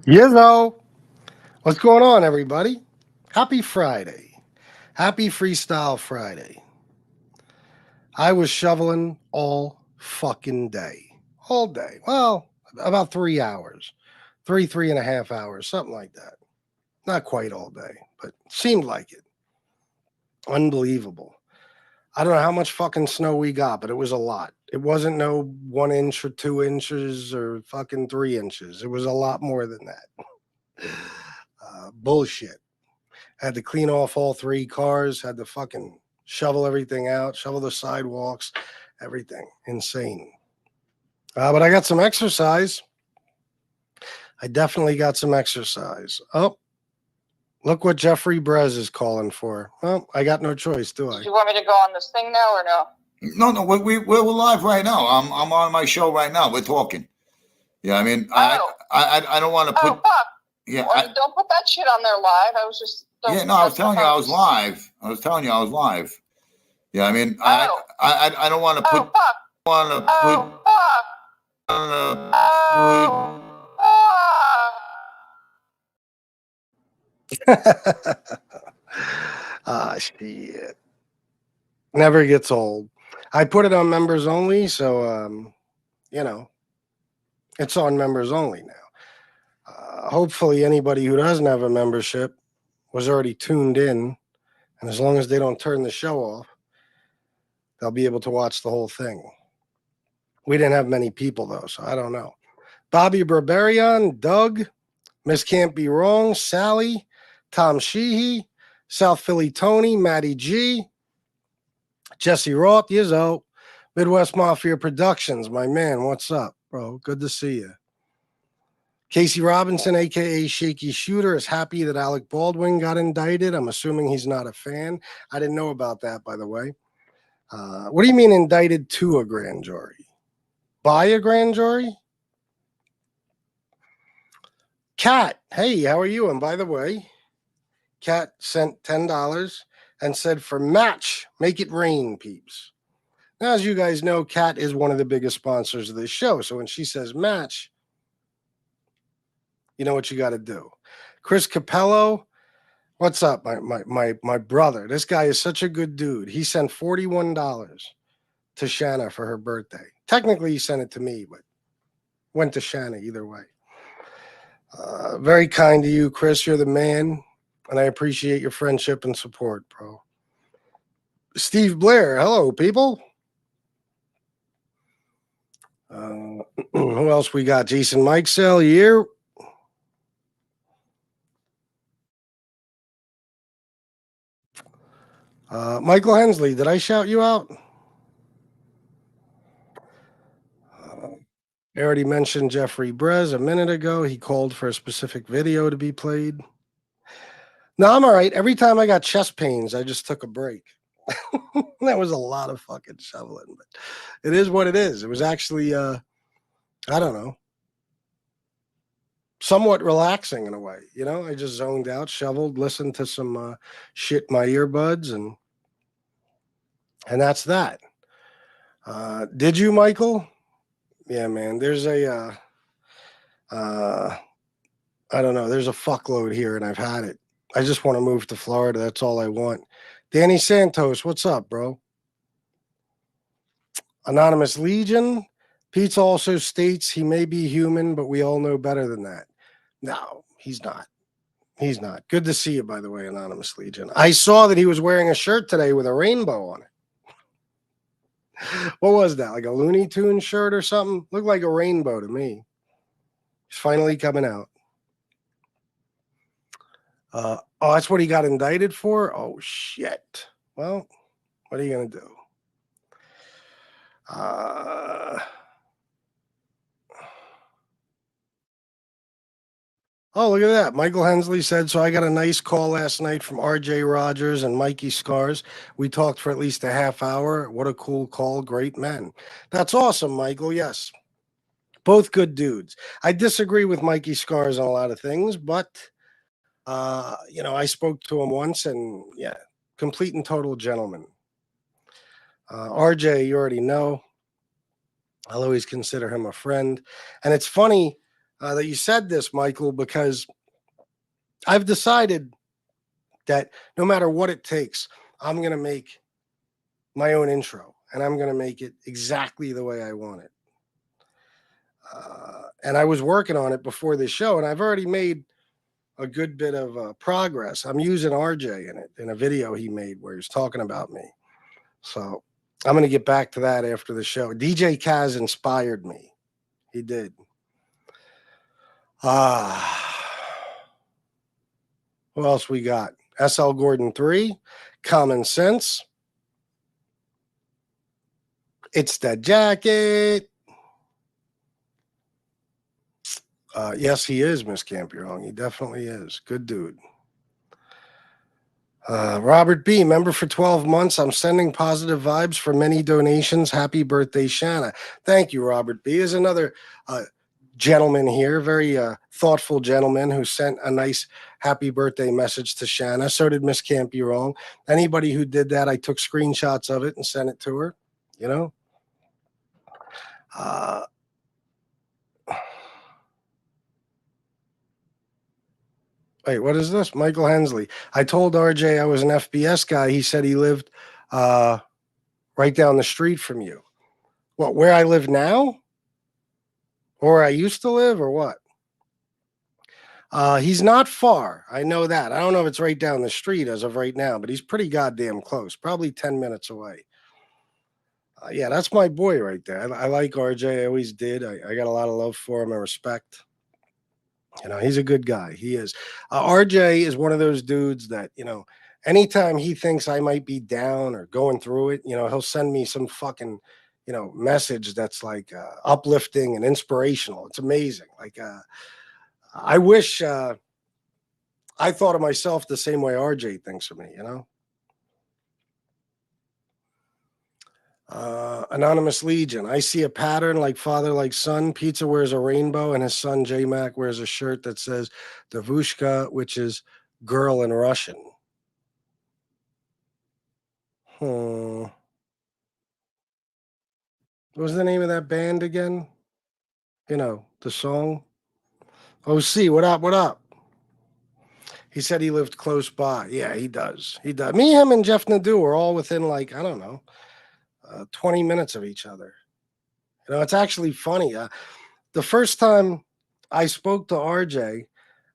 Yizzo, what's going on, everybody? Happy Friday. Happy Freestyle Friday. I was shoveling all fucking day. All day. Well, about 3 hours. 3.5 hours, something like that. Not quite all day, but seemed like it. Unbelievable. I don't know how much fucking snow we got, but it was a lot. It wasn't no 1 inch or 2 inches or fucking 3 inches. It was a lot more than that. Bullshit. Had to clean off all three cars, had to fucking shovel everything out, shovel the sidewalks, everything. Insane. But I got some exercise. I definitely got some exercise. Oh, look what Jeffrey Brez is calling for. Well, I got no choice, do I? Do you want me to go on this thing now or no? No, we're live right now. I'm on my show right now. We're talking. Yeah, I mean, I don't want to put. Oh, fuck. Yeah, don't put that shit on there live. I was just. Yeah, no, I was telling you I was live. Yeah, I mean, I don't want to put. Oh, fuck. Want to put. Shit. Never gets old. I put it on members only, so it's on members only now. Hopefully, anybody who doesn't have a membership was already tuned in, and as long as they don't turn the show off, they'll be able to watch the whole thing. We didn't have many people though, so I don't know. Bobby Barbarian, Doug, Miss Can't Be Wrong, Sally, Tom Sheehy, South Philly Tony, Matty G, Jesse Roth, Yizzo, Midwest Mafia Productions, my man, what's up, bro? Good to see you. Casey Robinson, a.k.a. Shaky Shooter, is happy that Alec Baldwin got indicted. I'm assuming he's not a fan. I didn't know about that, by the way. What do you mean indicted to a grand jury? By a grand jury? Kat, hey, how are you? And by the way, Kat sent $10 and said, for match, make it rain, peeps. Now, as you guys know, Kat is one of the biggest sponsors of this show. So when she says match, you know what you got to do. Chris Capello, what's up, my brother? This guy is such a good dude. He sent $41 to Shanna for her birthday. Technically, he sent it to me, but went to Shanna either way. Very kind to you, Chris. You're the man, and I appreciate your friendship and support, bro. Steve Blair, hello, people. Who else we got? Jason Mikesell here. Michael Hensley, did I shout you out? I already mentioned Jeffrey Brez a minute ago. He called for a specific video to be played. No, I'm all right. Every time I got chest pains, I just took a break. That was a lot of fucking shoveling, but it is what it is. It was actually, I don't know, somewhat relaxing in a way. You know, I just zoned out, shoveled, listened to some shit in my earbuds, and that's that. Did you, Michael? Yeah, man. There's a, I don't know. There's a fuckload here, and I've had it. I just want to move to Florida. That's all I want. Danny Santos, what's up, bro? Anonymous Legion. Pete also states he may be human, but we all know better than that. No, he's not. He's not. Good to see you, by the way, Anonymous Legion. I saw that he was wearing a shirt today with a rainbow on it. What was that? Like a Looney Tunes shirt or something? Looked like a rainbow to me. He's finally coming out. Oh, that's what he got indicted for? Oh, shit. Well, what are you going to do? Oh, look at that. Michael Hensley said, so I got a nice call last night from RJ Rogers and Mikey Scars. We talked for at least a half hour. What a cool call. Great men. That's awesome, Michael. Yes. Both good dudes. I disagree with Mikey Scars on a lot of things, but, I spoke to him once and, yeah, complete and total gentleman. RJ, you already know. I'll always consider him a friend. And it's funny. that you said this, Michael, because I've decided that no matter what it takes, I'm going to make my own intro, and I'm going to make it exactly the way I want it. And I was working on it before this show, and I've already made a good bit of progress. I'm using RJ in it, in a video he made where he's talking about me. So I'm going to get back to that after the show. DJ Kaz inspired me. He did. Who else we got? SL Gordon 3, Common Sense. It's the jacket. Yes, he is, Miss Campion. He definitely is. Good dude. Robert B., member for 12 months. I'm sending positive vibes for many donations. Happy birthday, Shanna. Thank you, Robert B. There's another gentleman here, very thoughtful gentleman who sent a nice happy birthday message to Shanna. So did Miss Campion. Anybody who did that, I took screenshots of it and sent it to her, you know. Wait, what is this? Michael Hensley. I told RJ I was an FBS guy. He said he lived right down the street from you. What, where I live now? Or where I used to live, or what? He's not far. I know that. I don't know if it's right down the street as of right now, but he's pretty goddamn close. Probably 10 minutes away. Yeah, that's my boy right there. I like RJ. I always did. I got a lot of love for him and respect. You know, he's a good guy. He is. RJ is one of those dudes that, you know, anytime he thinks I might be down or going through it, you know, he'll send me some fucking, you know, message that's like uplifting and inspirational. It's amazing. Like, I wish I thought of myself the same way RJ thinks of me, you know? Anonymous Legion. I see a pattern like father, like son. Pizza wears a rainbow, and his son J Mac wears a shirt that says Davushka, which is girl in Russian. What was the name of that band again? You know, the song. OC, what up? What up? He said he lived close by. Yeah, he does. He does. Me, him, and Jeff Nadeau are all within, like, I don't know, 20 minutes of each other. You know, it's actually funny. The first time I spoke to RJ,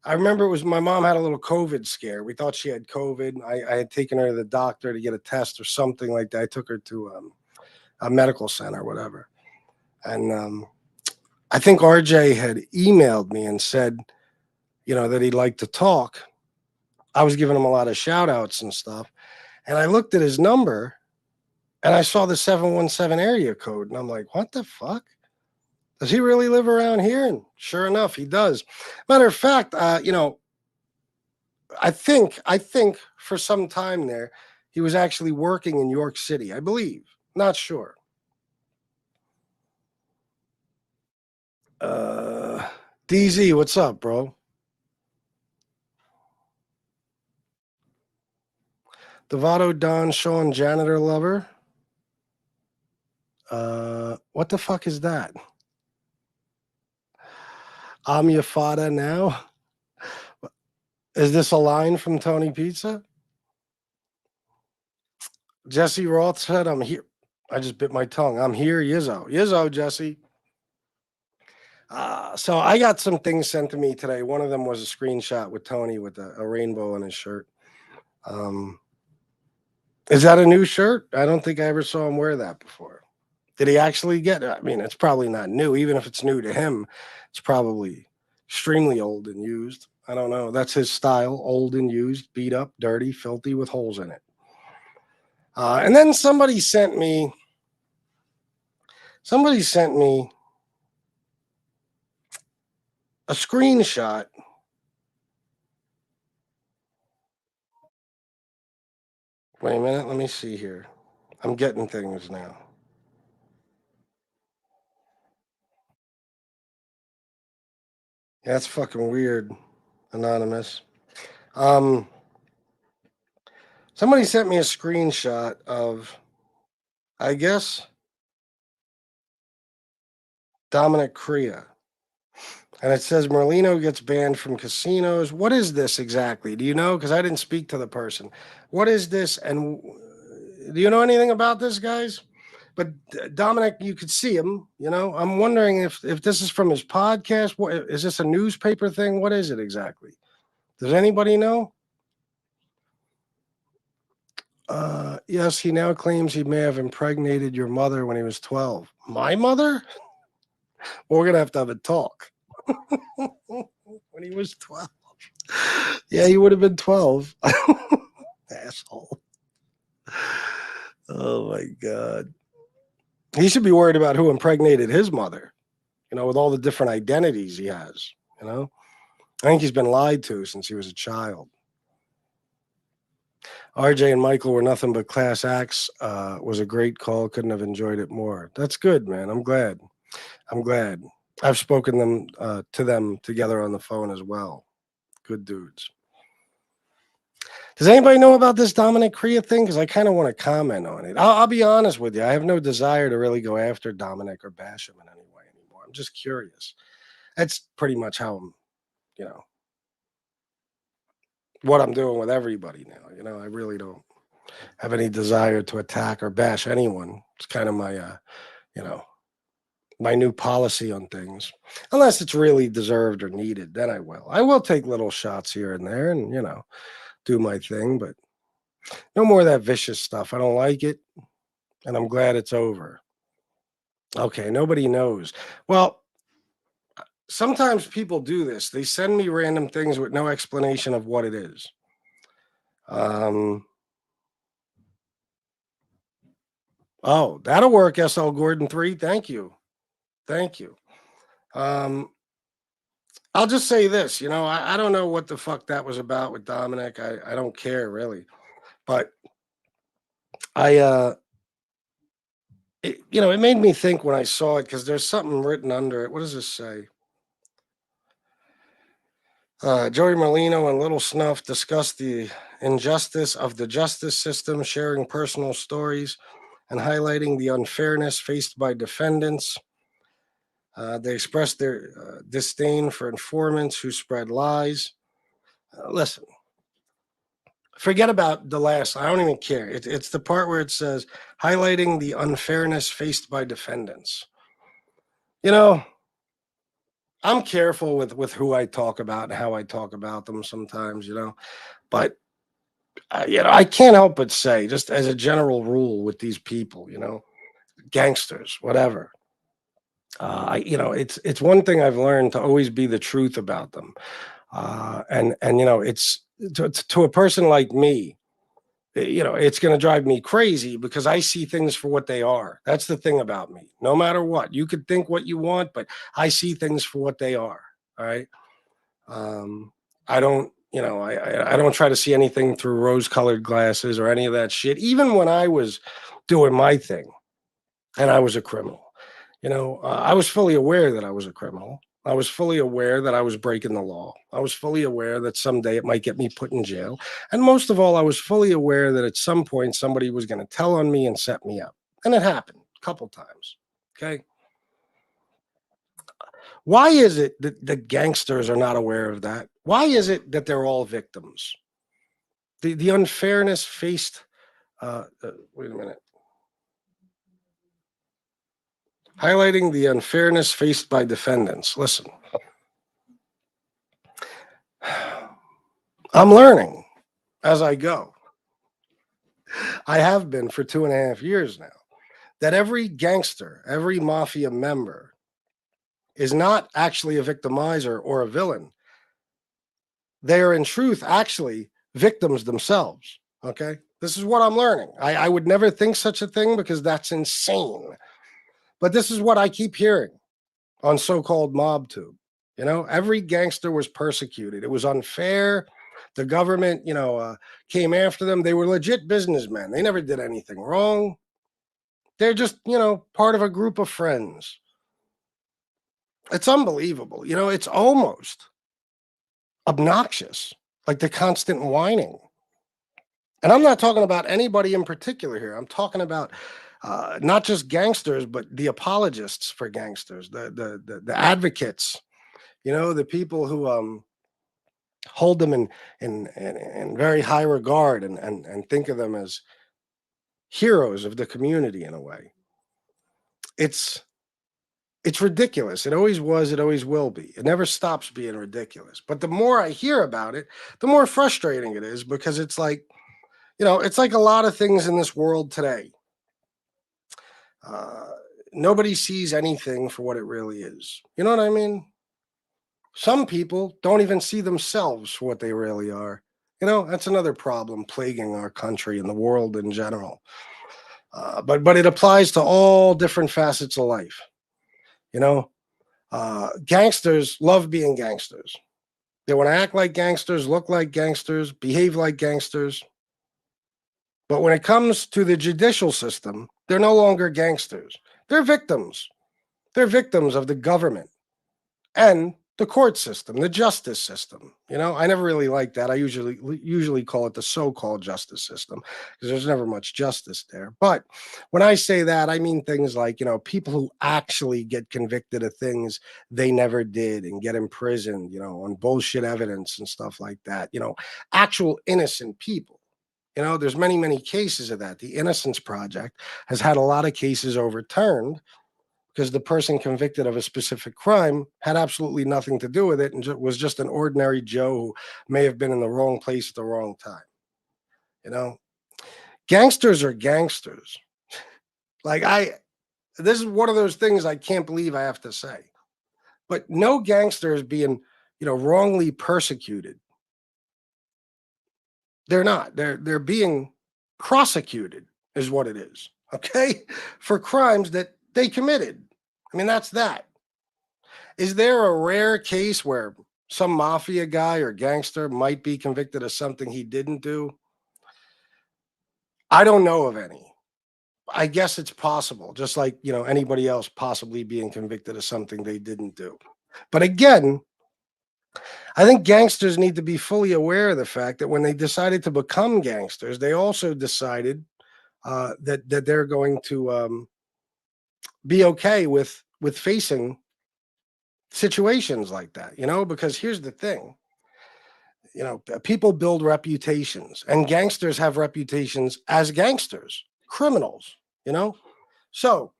I remember it was my mom had a little COVID scare. We thought she had COVID. I had taken her to the doctor to get a test or something like that. I took her to a medical center or whatever. And I think RJ had emailed me and said, you know, that he'd like to talk. I was giving him a lot of shout outs and stuff. And I looked at his number and I saw the 717 area code. And I'm like, what the fuck? Does he really live around here? And sure enough, he does. Matter of fact, you know, I think for some time there, he was actually working in York City, I believe. Not sure. DZ, what's up, bro? Devato Don Sean Janitor Lover. What the fuck is that? I'm your father now. Is this a line from Tony Pizza? Jesse Roth said, I'm here. I just bit my tongue. I'm here, Yizzo. Yizzo, Jesse. So I got some things sent to me today. One of them was a screenshot with Tony with a rainbow on his shirt. Is that a new shirt? I don't think I ever saw him wear that before. Did he actually get it? I mean, it's probably not new. Even if it's new to him, it's probably extremely old and used. I don't know. That's his style. Old and used, beat up, dirty, filthy, with holes in it. And then somebody sent me a screenshot. Wait a minute. Let me see here. I'm getting things now. Yeah, that's fucking weird, Anonymous. Somebody sent me a screenshot of, I guess, Dominic Crea. And it says Merlino gets banned from casinos. What is this exactly? Do you know? Because I didn't speak to the person. What is this? And do you know anything about this, guys? But Dominic, you could see him. You know, I'm wondering if this is from his podcast. What is this, a newspaper thing? What is it exactly? Does anybody know? Yes, he now claims he may have impregnated your mother when he was 12. My mother? We're gonna have to have a talk. When he was 12. Yeah, he would have been 12. Asshole. Oh my God. He should be worried about who impregnated his mother, you know, with all the different identities he has, you know. I think he's been lied to since he was a child. RJ and Michael were nothing but class acts. Was a great call. Couldn't have enjoyed it more. That's good, man. I'm glad. I've spoken to them together on the phone as well. Good dudes. Does anybody know about this Dominic Crea thing? Because I kind of want to comment on it. I'll be honest with you. I have no desire to really go after Dominic or bash him in any way anymore. I'm just curious. That's pretty much how I'm, you know, what I'm doing with everybody now. You know, I really don't have any desire to attack or bash anyone. It's kind of my, you know, my new policy on things. Unless it's really deserved or needed, then I will. I will take little shots here and there and, you know, do my thing, but no more of that vicious stuff. I don't like it, and I'm glad it's over. Okay, nobody knows. Well, sometimes people do this. They send me random things with no explanation of what it is. Oh, that'll work, SL Gordon 3. Thank you. Thank you. I'll just say this, you know, I don't know what the fuck that was about with Dominic. I don't care really. But you know, it made me think when I saw it because there's something written under it. What does this say? Joey Merlino and Little Snuff discussed the injustice of the justice system, sharing personal stories and highlighting the unfairness faced by defendants. They expressed their disdain for informants who spread lies. Listen, forget about the last. I don't even care. It's the part where it says highlighting the unfairness faced by defendants. You know, I'm careful with who I talk about and how I talk about them sometimes, you know, but you know, I can't help but say, just as a general rule with these people, you know, gangsters, whatever. You know, it's one thing I've learned to always be the truth about them, and you know, it's to a person like me, you know, it's going to drive me crazy because I see things for what they are. That's the thing about me. No matter what, you could think what you want, but I see things for what they are. All right. I don't, you know, I don't try to see anything through rose-colored glasses or any of that shit. Even when I was doing my thing and I was a criminal, you know, I was fully aware that I was a criminal. I was fully aware that I was breaking the law. I was fully aware that someday it might get me put in jail. And most of all, I was fully aware that at some point somebody was going to tell on me and set me up. And it happened a couple times. Okay. Why is it that the gangsters are not aware of that? Why is it that they're all victims? The unfairness faced. Wait a minute. Highlighting the unfairness faced by defendants. Listen, I'm learning as I go. I have been for 2.5 years now. That every gangster, every mafia member is not actually a victimizer or a villain. They are in truth actually victims themselves. Okay. This is what I'm learning. I would never think such a thing because that's insane. But this is what I keep hearing on so-called MobTube. You know, every gangster was persecuted. It was unfair. The government, you know, came after them. They were legit businessmen. They never did anything wrong. They're just, you know, part of a group of friends. It's unbelievable. You know, it's almost obnoxious, like the constant whining. And I'm not talking about anybody in particular here. I'm talking about not just gangsters, but the apologists for gangsters, the advocates, You know, the people who hold them in very high regard and think of them as heroes of the community in a way. It's ridiculous. It always was, it always will be. It never stops being ridiculous. But the more I hear about it, the more frustrating it is, because it's like, it's like a lot of things in this world today. Nobody sees anything for what it really is. You know what I mean? Some people don't even see themselves for what they really are. That's another problem plaguing our country and the world in general. But it applies to all different facets of life. Gangsters love being gangsters. They want to act like gangsters, look like gangsters, behave like gangsters. But when it comes to the judicial system, they're no longer gangsters. They're victims. They're victims of the government and the court system, the justice system. I never really like that. I usually call it the so-called justice system, because there's never much justice there. But when I say that, I mean things like, people who actually get convicted of things they never did and get imprisoned, on bullshit evidence and stuff like that. Actual innocent people. There's many, many cases of that. The Innocence Project has had a lot of cases overturned because the person convicted of a specific crime had absolutely nothing to do with it and was just an ordinary Joe who may have been in the wrong place at the wrong time. Gangsters are gangsters. This is one of those things I can't believe I have to say. But no gangster is being, wrongly persecuted. They're not. They're being prosecuted is what it is. Okay? For crimes that they committed. I mean, that's that. Is there a rare case where some mafia guy or gangster might be convicted of something he didn't do? I don't know of any. I guess it's possible, just like, anybody else possibly being convicted of something they didn't do. But again, I think gangsters need to be fully aware of the fact that when they decided to become gangsters, they also decided that they're going to be okay with facing situations like that, because here's the thing. People build reputations, and gangsters have reputations as gangsters, criminals, So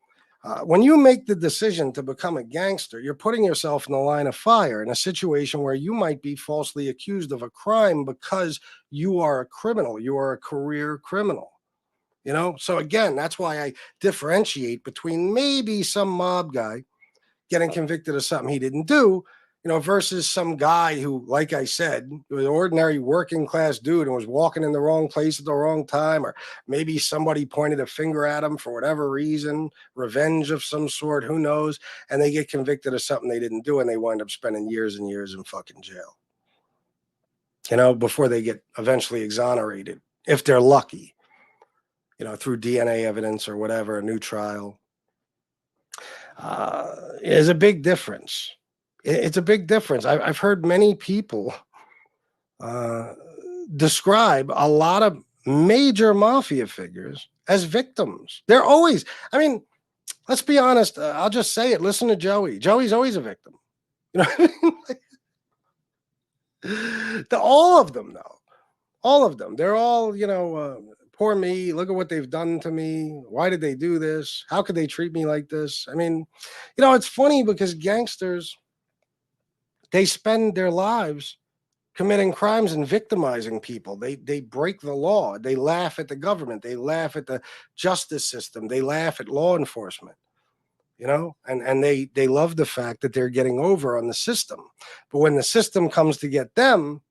when you make the decision to become a gangster, you're putting yourself in the line of fire in a situation where you might be falsely accused of a crime because you are a criminal. You are a career criminal. So again, that's why I differentiate between maybe some mob guy getting convicted of something he didn't do, versus some guy who, like I said, was an ordinary working class dude and was walking in the wrong place at the wrong time, or maybe somebody pointed a finger at him for whatever reason, revenge of some sort, who knows, and they get convicted of something they didn't do, and they wind up spending years and years in fucking jail, before they get eventually exonerated, if they're lucky, through DNA evidence or whatever, a new trial. Is a big difference. It's a big difference. I've heard many people describe a lot of major mafia figures as victims. They're always, let's be honest. I'll just say it. Listen to Joey. Joey's always a victim. What I mean? All of them, though. All of them. They're all, poor me. Look at what they've done to me. Why did they do this? How could they treat me like this? It's funny because gangsters, they spend their lives committing crimes and victimizing people. They break the law. They laugh at the government. They laugh at the justice system. They laugh at law enforcement, and they love the fact that they're getting over on the system. But when the system comes to get them,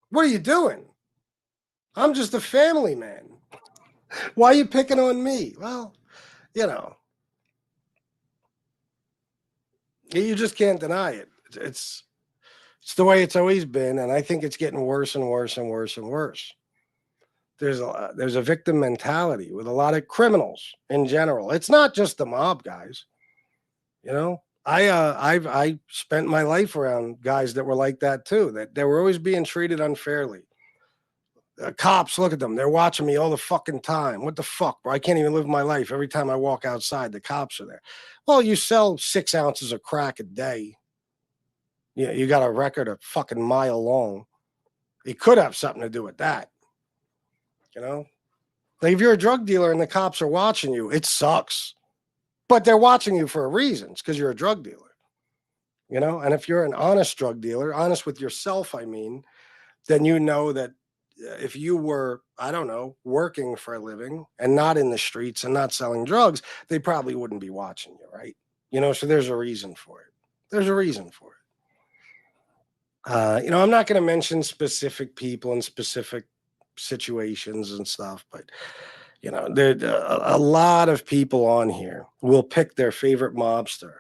what are you doing? I'm just a family man. Why are you picking on me? Well, you just can't deny it. It's the way it's always been, and I think it's getting worse and worse and worse and worse. There's a victim mentality with a lot of criminals in general. It's not just the mob guys. I spent my life around guys that were like that too. That they were always being treated unfairly. Cops, look at them. They're watching me all the fucking time. What the fuck, bro? I can't even live my life. Every time I walk outside, the cops are there. Well, you sell 6 ounces of crack a day. Yeah, you got a record a fucking mile long. It could have something to do with that. You know? Like if you're a drug dealer and the cops are watching you, it sucks. But they're watching you for a reason. It's because you're a drug dealer. You know? And if you're an honest drug dealer, honest with yourself, I mean, then you know that if you were, I don't know, working for a living and not in the streets and not selling drugs, they probably wouldn't be watching you, right? You know, so there's a reason for it. There's a reason for it. You know, I'm not going to mention specific people and specific situations and stuff, but you know, there a lot of people on here will pick their favorite mobster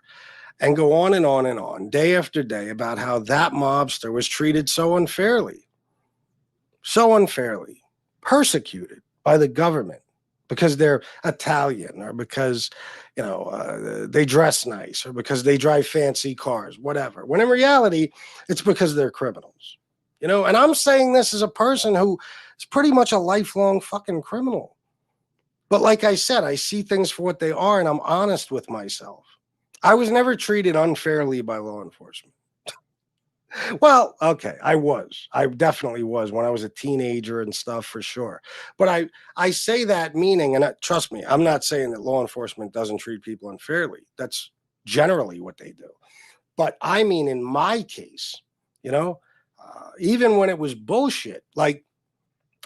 and go on and on and on, day after day, about how that mobster was treated so unfairly, persecuted by the government because they're Italian or because, you know, they dress nice or because they drive fancy cars, whatever. When in reality, it's because they're criminals, you know? And I'm saying this as a person who is pretty much a lifelong fucking criminal. But like I said, I see things for what they are and I'm honest with myself. I was never treated unfairly by law enforcement. Well, okay, I definitely was when I was a teenager and stuff for sure. But I say that meaning, and trust me, I'm not saying that law enforcement doesn't treat people unfairly. That's generally what they do. But I mean, in my case, you know, even when it was bullshit, like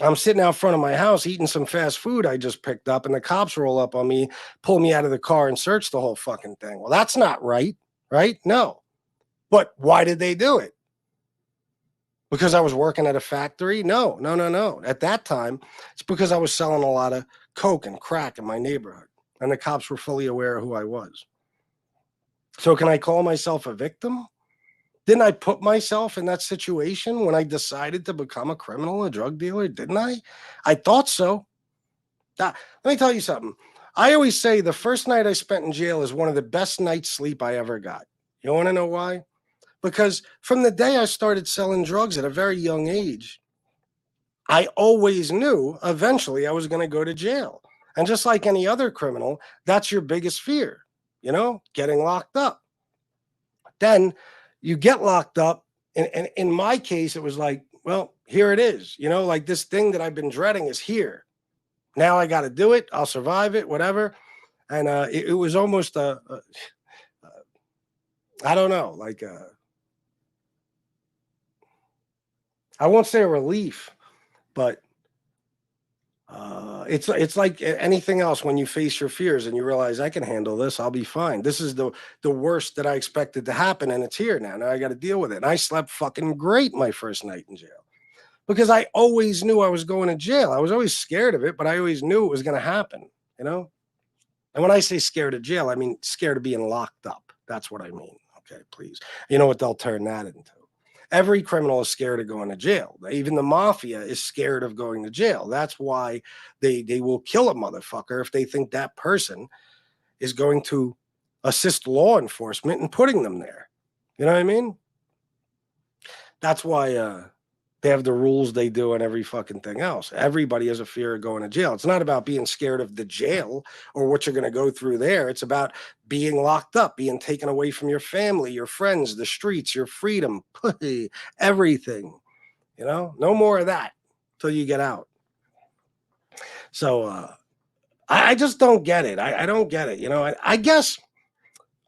I'm sitting out front of my house eating some fast food I just picked up, and the cops roll up on me, pull me out of the car, and search the whole fucking thing. Well, that's not right, right? No. But why did they do it? Because I was working at a factory? No. At that time, it's because I was selling a lot of coke and crack in my neighborhood, and the cops were fully aware of who I was. So can I call myself a victim? Didn't I put myself in that situation when I decided to become a criminal, a drug dealer? Didn't I? I thought so. Let me tell you something. I always say the first night I spent in jail is one of the best nights sleep I ever got. You want to know why? Because from the day I started selling drugs at a very young age, I always knew eventually I was going to go to jail. And just like any other criminal, that's your biggest fear, you know, getting locked up. Then you get locked up. And in my case, it was like, well, here it is, you know, like this thing that I've been dreading is here. Now I got to do it. I'll survive it, whatever. And it was almost I don't know, like I won't say a relief, but it's like anything else when you face your fears and you realize I can handle this. I'll be fine. This is the worst that I expected to happen, and it's here now. Now I got to deal with it. And I slept fucking great my first night in jail because I always knew I was going to jail. I was always scared of it, but I always knew it was going to happen, you know? And when I say scared of jail, I mean scared of being locked up. That's what I mean. Okay, please. You know what they'll turn that into? Every criminal is scared of going to jail. Even the mafia is scared of going to jail. That's why they will kill a motherfucker if they think that person is going to assist law enforcement in putting them there. You know what I mean? That's why they have the rules they do and every fucking thing else. Everybody has a fear of going to jail. It's not about being scared of the jail or what you're going to go through there. It's about being locked up, being taken away from your family, your friends, the streets, your freedom, everything. You know, no more of that till you get out. So I just don't get it. I don't get it. You know, I guess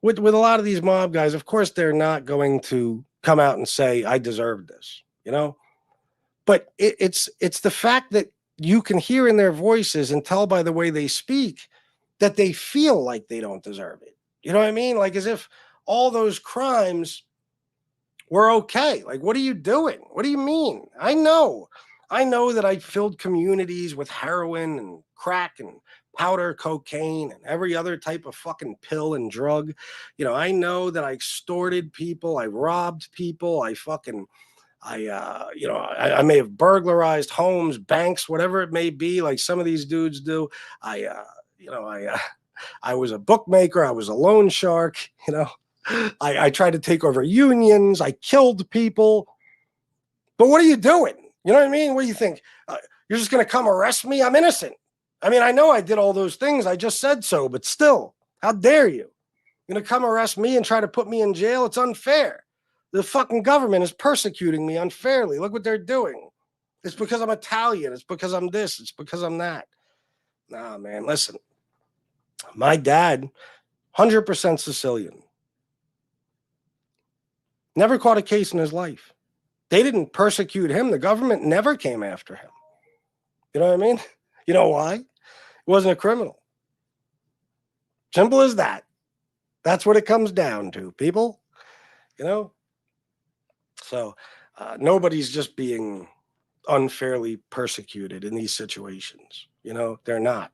with a lot of these mob guys, of course, they're not going to come out and say, I deserve this, you know? But it's the fact that you can hear in their voices and tell by the way they speak that they feel like they don't deserve it. You know what I mean? Like as if all those crimes were okay. Like, what are you doing? What do you mean? I know that I filled communities with heroin and crack and powder cocaine and every other type of fucking pill and drug. You know, I know that I extorted people. I robbed people. I may have burglarized homes, banks, whatever it may be, like some of these dudes do. I was a bookmaker. I was a loan shark. You know, I tried to take over unions. I killed people. But what are you doing? You know what I mean? What do you think? You're just going to come arrest me? I'm innocent. I mean, I know I did all those things. I just said so, but still, how dare you? You're going to come arrest me and try to put me in jail? It's unfair. The fucking government is persecuting me unfairly. Look what they're doing. It's because I'm Italian. It's because I'm this. It's because I'm that. Nah, man, listen. My dad, 100% Sicilian. Never caught a case in his life. They didn't persecute him. The government never came after him. You know what I mean? You know why? He wasn't a criminal. Simple as that. That's what it comes down to, people. You know? So nobody's just being unfairly persecuted in these situations. You know, they're not.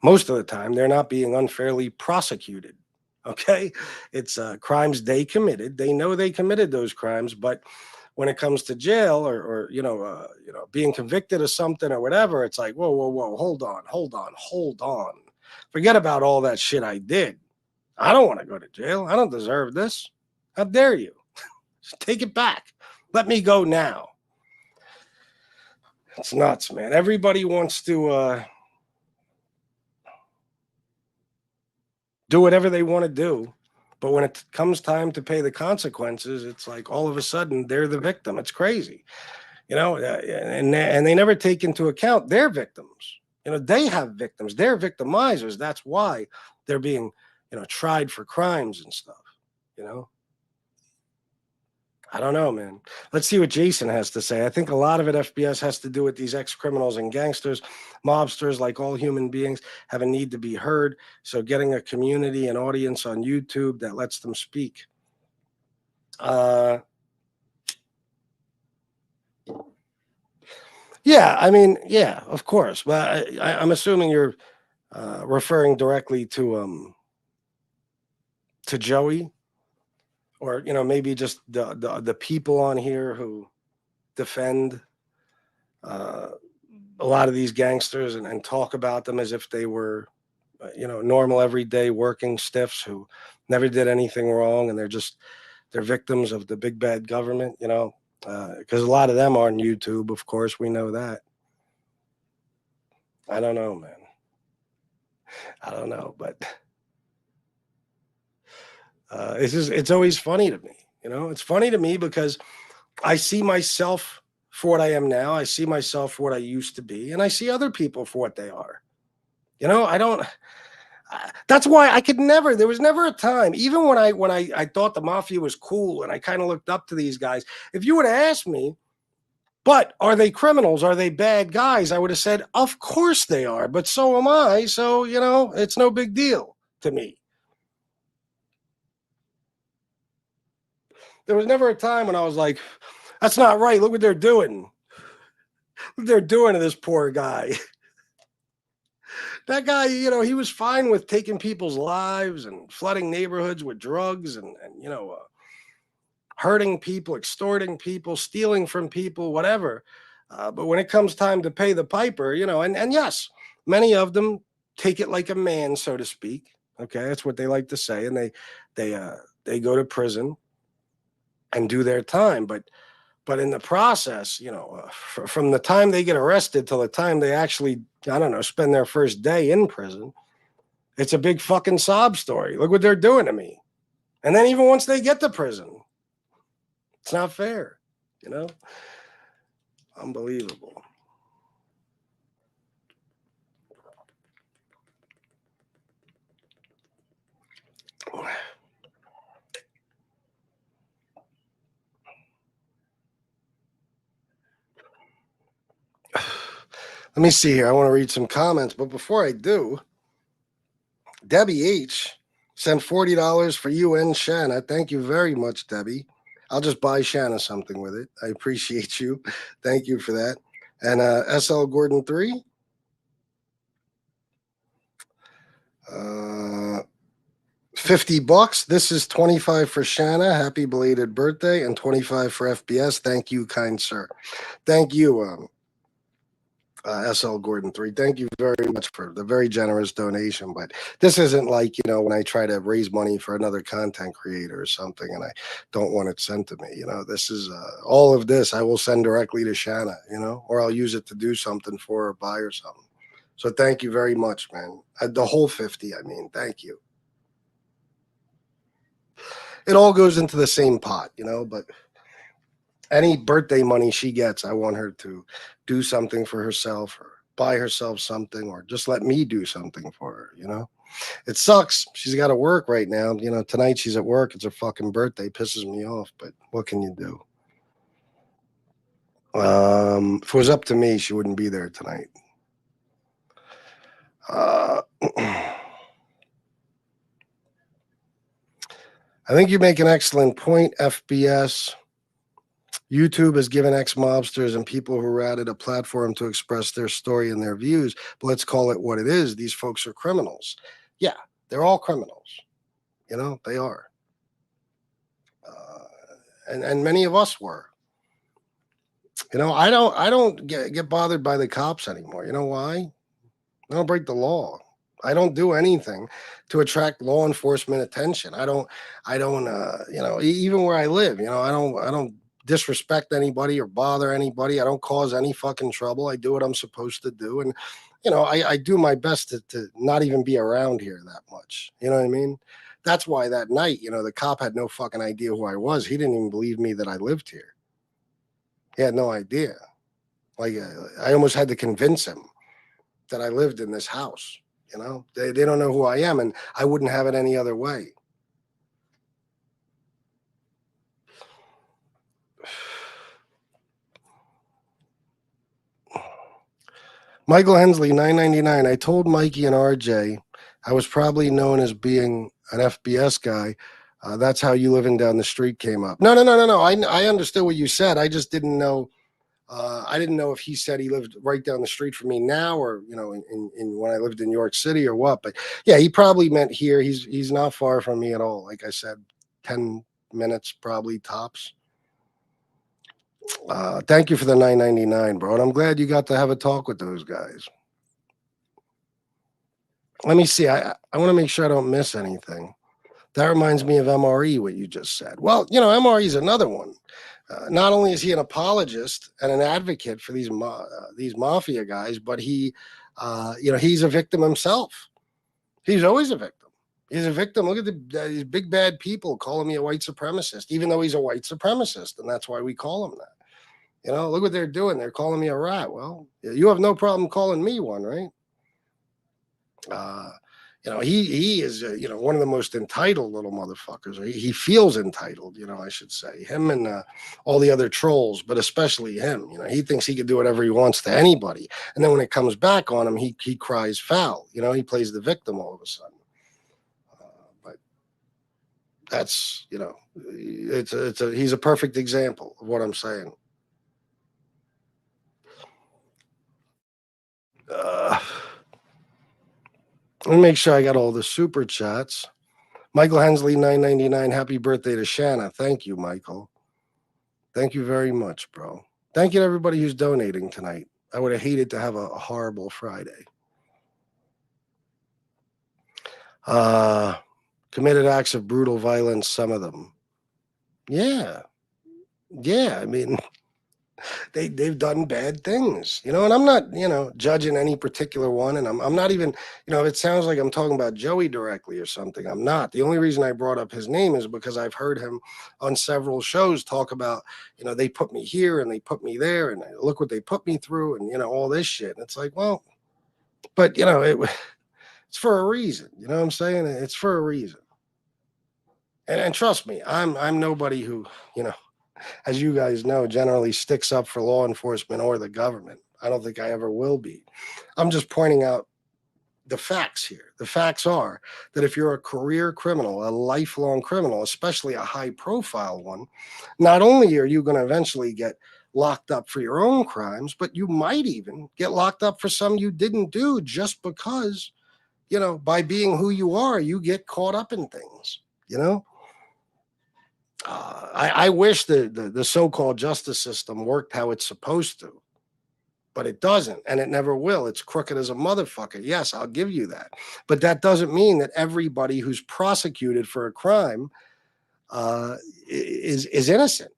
Most of the time, they're not being unfairly prosecuted. Okay? It's crimes they committed. They know they committed those crimes, but when it comes to jail or being convicted of something or whatever, it's like, whoa, hold on. Forget about all that shit I did. I don't want to go to jail. I don't deserve this. How dare you? Take it back. Let me go now. It's nuts, man. Everybody wants to do whatever they want to do. But when it comes time to pay the consequences, it's like all of a sudden they're the victim. It's crazy, you know, and they never take into account their victims. You know, they have victims. They're victimizers. That's why they're being, tried for crimes and stuff, you know. I don't know, man. Let's see what Jason has to say. I think a lot of it, FBS, has to do with these ex-criminals and gangsters. Mobsters, like all human beings, have a need to be heard. So getting a community and audience on YouTube that lets them speak. Yeah, I mean, yeah, of course. But I'm assuming you're referring directly to Joey. Or, maybe just the people on here who defend a lot of these gangsters and talk about them as if they were, normal, everyday working stiffs who never did anything wrong. And they're victims of the big bad government, because a lot of them are on YouTube. Of course, we know that. I don't know, man. I don't know, but it's always funny to me. It's funny to me because I see myself for what I am now. I see myself for what I used to be, and I see other people for what they are. That's why I could never, there was never a time, even when I thought the mafia was cool and I kind of looked up to these guys. If you would have asked me, but are they criminals? Are they bad guys? I would have said, of course they are, but so am I. So, it's no big deal to me. There was never a time when I was like, that's not right. Look what they're doing. Look what they're doing to this poor guy. That guy, he was fine with taking people's lives and flooding neighborhoods with drugs and hurting people, extorting people, stealing from people, whatever. But when it comes time to pay the piper, and yes, many of them take it like a man, so to speak. Okay, that's what they like to say. And they go to prison and do their time. But in the process, from the time they get arrested till the time they actually, spend their first day in prison, it's a big fucking sob story. Look what they're doing to me. And then even once they get to prison, it's not fair, Unbelievable. Let me see here. I want to read some comments, but before I do, Debbie H sent $40 for you and Shanna. Thank you very much, Debbie. I'll just buy Shanna something with it. I appreciate you. Thank you for that. And SL Gordon 3. $50. This is 25 for Shanna. Happy belated birthday. And 25 for FBS. Thank you, kind sir. Thank you, SL Gordon 3. Thank you very much for the very generous donation. But this isn't like, when I try to raise money for another content creator or something and I don't want it sent to me. This is all of this I will send directly to Shanna, or I'll use it to do something for her, buy or something. So thank you very much, man. The whole 50, I mean, thank you. It all goes into the same pot, but any birthday money she gets, I want her to do something for herself or buy herself something or just let me do something for her, It sucks. She's got to work right now. Tonight she's at work. It's her fucking birthday. Pisses me off, but what can you do? If it was up to me, she wouldn't be there tonight. I think you make an excellent point, FBS. YouTube has given ex-mobsters and people who ratted a platform to express their story and their views, but let's call it what it is. These folks are criminals. Yeah, they're all criminals. They are. And many of us were. I don't get bothered by the cops anymore. You know why? I don't break the law. I don't do anything to attract law enforcement attention. I don't, even where I live, I don't disrespect anybody or bother anybody. I don't cause any fucking trouble. I do what I'm supposed to do. And, I do my best to not even be around here that much. You know what I mean? That's why that night, the cop had no fucking idea who I was. He didn't even believe me that I lived here. He had no idea. Like, I almost had to convince him that I lived in this house. They don't know who I am, and I wouldn't have it any other way. Michael Hensley, $9.99. I told Mikey and RJ I was probably known as being an FBS guy. That's how you living down the street came up. No. I understood what you said. I just didn't know. I didn't know if he said he lived right down the street from me now, or in when I lived in New York City or what. But yeah, he probably meant here. He's not far from me at all. Like I said, 10 minutes probably tops. Thank you for the $9.99, bro. And I'm glad you got to have a talk with those guys. Let me see. I want to make sure I don't miss anything. That reminds me of MRE, what you just said. Well, MRE is another one. Not only is he an apologist and an advocate for these mafia guys, but he's a victim himself. He's always a victim. He's a victim. Look at these big bad people calling me a white supremacist, even though he's a white supremacist, and that's why we call him that. Look what they're doing. They're calling me a rat. Well, you have no problem calling me one, right? He is, one of the most entitled little motherfuckers. He feels entitled, I should say. Him and all the other trolls, but especially him. He thinks he can do whatever he wants to anybody. And then when it comes back on him, he cries foul. He plays the victim all of a sudden. But that's, he's a perfect example of what I'm saying. Let me make sure I got all the super chats. Michael Hensley, $9.99. Happy birthday to Shanna. Thank you, Michael. Thank you very much, bro. Thank you to everybody who's donating tonight. I would have hated to have a horrible Friday. Committed acts of brutal violence, some of them. Yeah. I mean, they've done bad things, and I'm not, judging any particular one. And I'm not even, if it sounds like I'm talking about Joey directly or something, I'm not. The only reason I brought up his name is because I've heard him on several shows talk about, they put me here and they put me there and look what they put me through and, all this shit. And it's like, well, but, it's for a reason. You know what I'm saying? It's for a reason. And trust me, I'm nobody who, as you guys know, generally sticks up for law enforcement or the government. I don't think I ever will be. I'm just pointing out the facts here. The facts are that if you're a career criminal, a lifelong criminal, especially a high-profile one, not only are you going to eventually get locked up for your own crimes, but you might even get locked up for some you didn't do just because, by being who you are, you get caught up in things, I wish the so-called justice system worked how it's supposed to. but it doesn't, and it never will. It's crooked as a motherfucker. Yes, I'll give you that. But that doesn't mean that everybody who's prosecuted for a crime is innocent.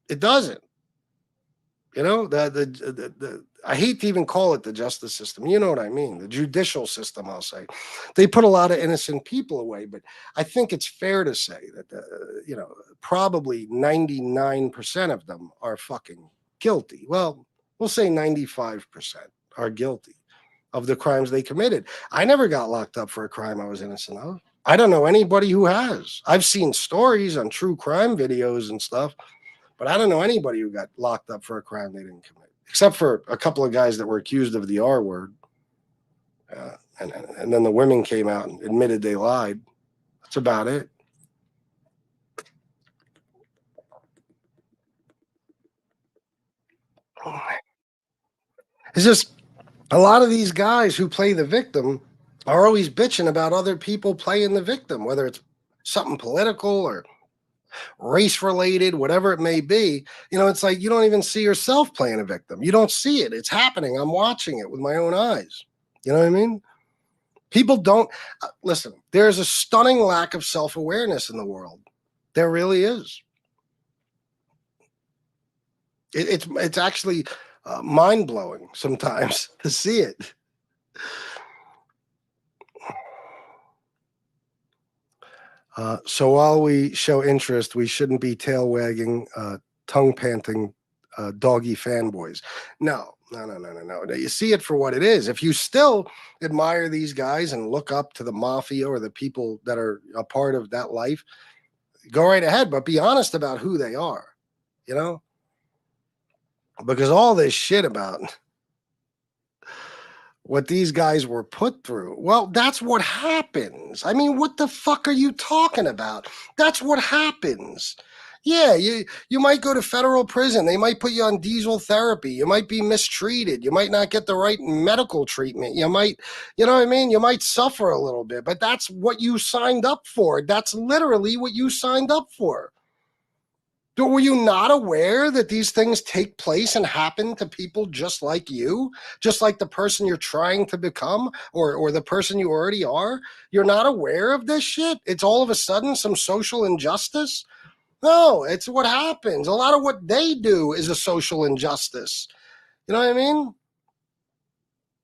It doesn't. You know, I hate to even call it the justice system. You know what I mean? The judicial system, I'll say. They put a lot of innocent people away, but I think it's fair to say that, you know, probably 99% of them are fucking guilty. Well, we'll say 95% are guilty of the crimes they committed. I never got locked up for a crime I was innocent of. I don't know anybody who has. I've seen stories on true crime videos and stuff, but I don't know anybody who got locked up for a crime they didn't commit, except for a couple of guys that were accused of the R word. And then the women came out and admitted they lied. That's about it. It's just a lot of these guys who play the victim are always bitching about other people playing the victim, whether it's something political or race related, whatever it may be. You know, it's like you don't even see yourself playing a victim. You don't see it. It's happening. I'm watching it with my own eyes. You know what I mean? People don't listen. There's a stunning lack of self-awareness in the world. There really is. It's actually mind-blowing sometimes to see it. So while we show interest, we shouldn't be tail wagging, tongue panting, doggy fanboys. No. You see it for what it is. If you still admire these guys and look up to the mafia or the people that are a part of that life, go right ahead, but be honest about who they are, you know? Because all this shit about what these guys were put through, well, that's what happens. I mean, what the fuck are you talking about? That's what happens. Yeah, you might go to federal prison. They might put you on diesel therapy. You might be mistreated. You might not get the right medical treatment. You might, you know what I mean? You might suffer a little bit, but that's what you signed up for. That's literally what you signed up for. Were you not aware that these things take place and happen to people just like you, just like the person you're trying to become or the person you already are? You're not aware of this shit? It's all of a sudden some social injustice? No, it's what happens. A lot of what they do is a social injustice. You know what I mean?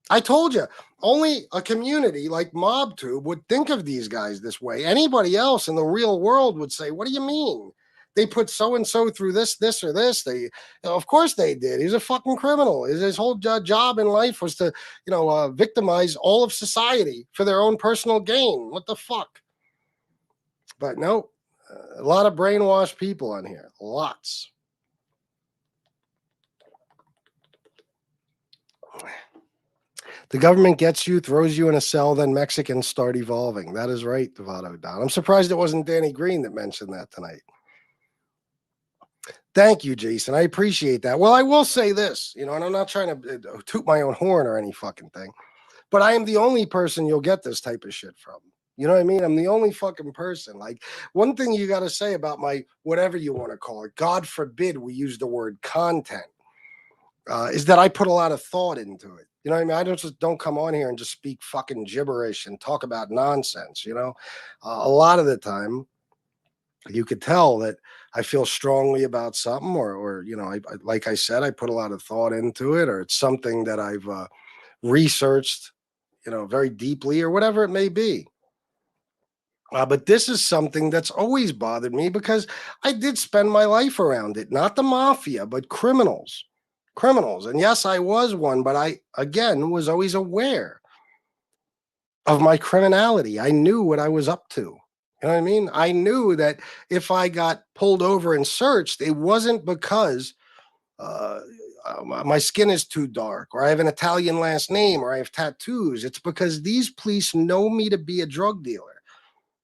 I told you, only a community like MobTube would think of these guys this way. Anybody else in the real world would say, what do you mean? They put so-and-so through this, or this. Of course they did. He's a fucking criminal. His whole job in life was to, victimize all of society for their own personal gain. What the fuck? But no, a lot of brainwashed people on here. Lots. The government gets you, throws you in a cell, then Mexicans start evolving. That is right, Devato Don. I'm surprised it wasn't Danny Green that mentioned that tonight. Thank you, Jason. I appreciate that. Well, I will say this, and I'm not trying to toot my own horn or any fucking thing, but I am the only person you'll get this type of shit from. You know what I mean? I'm the only fucking person. Like, one thing you got to say about my, whatever you want to call it, God forbid we use the word content, is that I put a lot of thought into it. You know what I mean? I don't come on here and just speak fucking gibberish and talk about nonsense, a lot of the time, you could tell that I feel strongly about something, or like I said, I put a lot of thought into it, or it's something that I've researched, very deeply, or whatever it may be. But this is something that's always bothered me because I did spend my life around it, not the mafia, but criminals. And yes, I was one, but I, again, was always aware of my criminality. I knew what I was up to. You know what I mean? I knew that if I got pulled over and searched, it wasn't because my skin is too dark, or I have an Italian last name, or I have tattoos. It's because these police know me to be a drug dealer.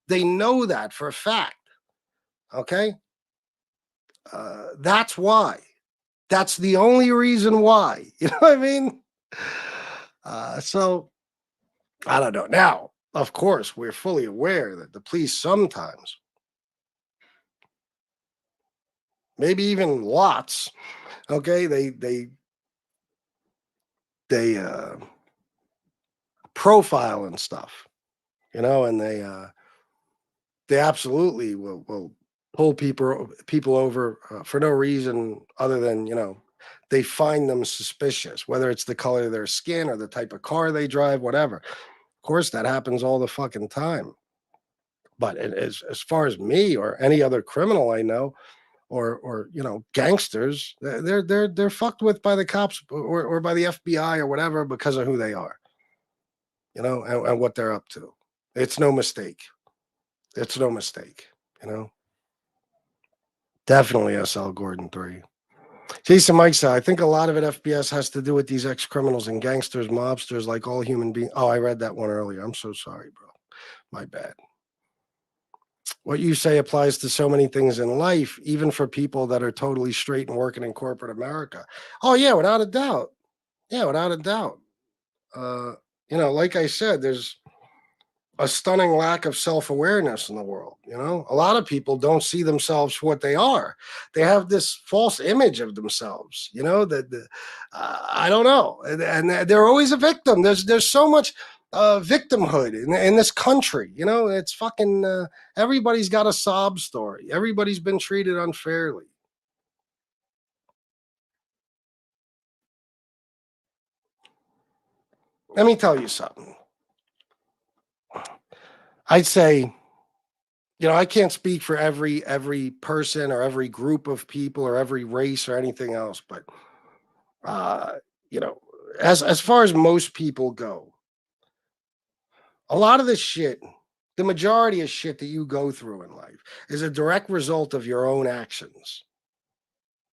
They know that for a fact. Okay? That's why. That's the only reason why. You know what I mean? So, I don't know. Now, of course, we're fully aware that the police sometimes, maybe even lots, okay, they they profile and stuff, you know, and they absolutely will pull people over for no reason other than, you know, they find them suspicious, whether it's the color of their skin or the type of car they drive, whatever. Of course, that happens all the fucking time. But as far as me or any other criminal I know, or you know, gangsters, they're fucked with by the cops or by the FBI or whatever because of who they are, you know, and what they're up to. It's no mistake. It's no mistake, you know. Definitely SL Gordon 3. Jason Mike said, I think a lot of it FBS has to do with these ex-criminals and gangsters, mobsters, like all human beings. Oh, I read that one earlier. I'm so sorry, bro. My bad. What you say applies to so many things in life, even for people that are totally straight and working in corporate America. Oh, yeah, without a doubt. Yeah, without a doubt. You know, like I said, there's a stunning lack of self-awareness in the world. You know, a lot of people don't see themselves for what they are. They have this false image of themselves, you know, that I don't know, and they're always a victim. There's so much victimhood in this country. You know, it's fucking everybody's got a sob story. Everybody's been treated unfairly. Let me tell you something. I'd say, you know, I can't speak for every person or every group of people or every race or anything else, but uh, you know, as far as most people go, a lot of this shit, the majority of shit that you go through in life is a direct result of your own actions.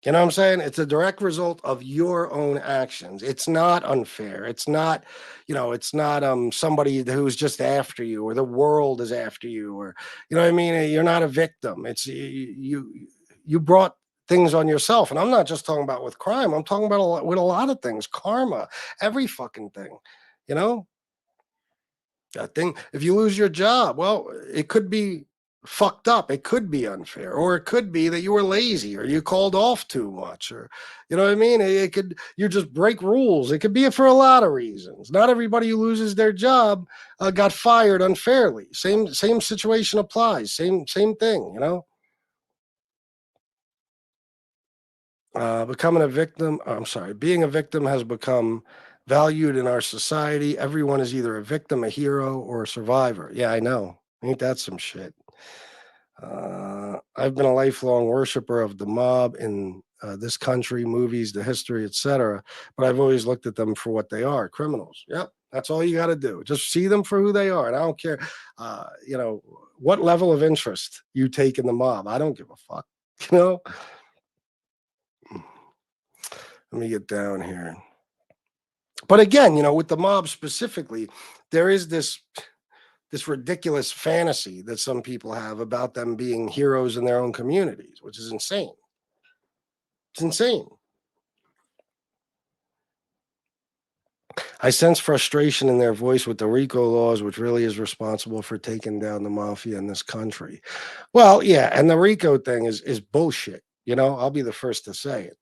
You know what I'm saying? It's a direct result of your own actions. It's not unfair. It's not, you know, it's not somebody who's just after you or the world is after you or you know what I mean? You're not a victim. It's you brought things on yourself. And I'm not just talking about with crime. I'm talking about with a lot of things, karma, every fucking thing. You know? That thing, if you lose your job, well, it could be fucked up. It could be unfair, or it could be that you were lazy or you called off too much, or you know what I mean? It could you just break rules. It could be for a lot of reasons. Not everybody who loses their job got fired unfairly. Same situation applies. Same thing, you know. Becoming a victim, I'm sorry, being a victim has become valued in our society. Everyone is either a victim, a hero, or a survivor. Yeah, I know. Ain't that some shit? I've been a lifelong worshiper of the mob in this country, movies, the history, etc. But I've always looked at them for what they are, criminals. Yep, that's all you got to do. Just see them for who they are. And I don't care, you know, what level of interest you take in the mob. I don't give a fuck, you know? Let me get down here. But again, you know, with the mob specifically, there is this ridiculous fantasy that some people have about them being heroes in their own communities, which is insane. It's insane. I sense frustration in their voice with the RICO laws, which really is responsible for taking down the mafia in this country. Well, yeah, and the RICO thing is bullshit. You know, I'll be the first to say it.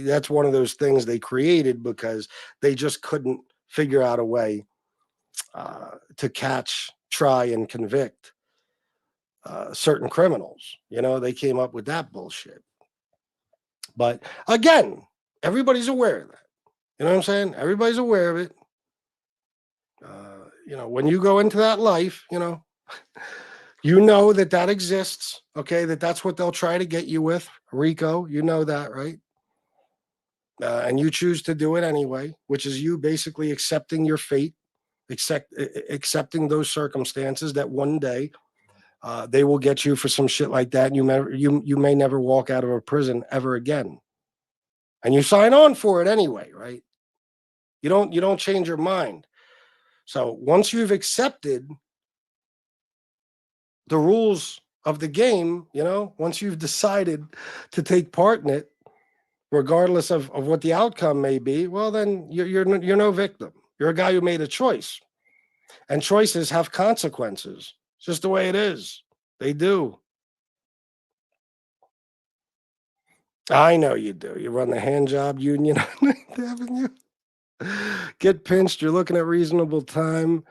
That's one of those things they created because they just couldn't figure out a way to catch, try, and convict certain criminals. You know, they came up with that bullshit. But again, everybody's aware of that. You know what I'm saying? Everybody's aware of it. You know, when you go into that life, you know that exists. Okay, that's what they'll try to get you with RICO. You know that, right? And you choose to do it anyway, which is you basically accepting your fate, accepting those circumstances that one day they will get you for some shit like that, and you may never walk out of a prison ever again. And you sign on for it anyway, right? You don't change your mind. So once you've accepted the rules of the game, once you've decided to take part in it, regardless of what the outcome may be, well, then you're no victim. You're a guy who made a choice. And choices have consequences. It's just the way it is. They do. I know you do. You run the hand job union, haven't you? Get pinched. You're looking at reasonable time.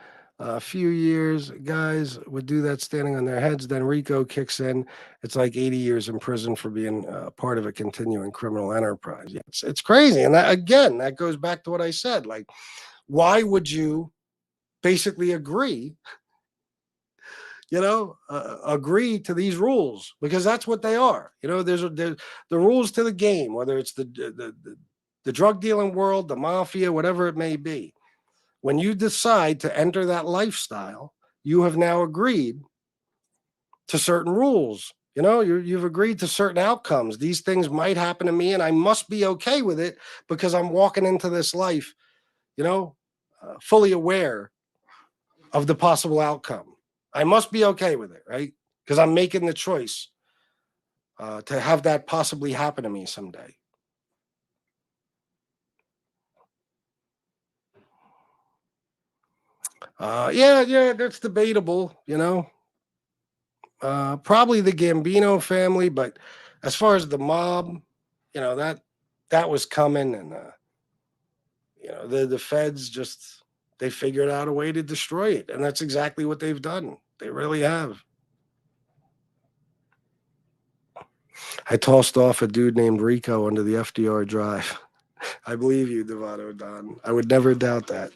A few years, guys would do that standing on their heads. Then RICO kicks in. It's like 80 years in prison for being part of a continuing criminal enterprise. Yeah, it's crazy. And that, again, that goes back to what I said. Like, why would you basically agree, agree to these rules? Because that's what they are. There's the rules to the game, whether it's the drug dealing world, the mafia, whatever it may be. When you decide to enter that lifestyle, you have now agreed to certain rules. You've agreed to certain outcomes. These things might happen to me, and I must be okay with it because I'm walking into this life, fully aware of the possible outcome. I must be okay with it, right? Because I'm making the choice to have that possibly happen to me someday. Yeah, that's debatable, probably the Gambino family, but as far as the mob, that was coming, and the feds just, they figured out a way to destroy it, and that's exactly what they've done. They really have. I tossed off a dude named Rico under the FDR drive. I believe you, Devato Don. I would never doubt that.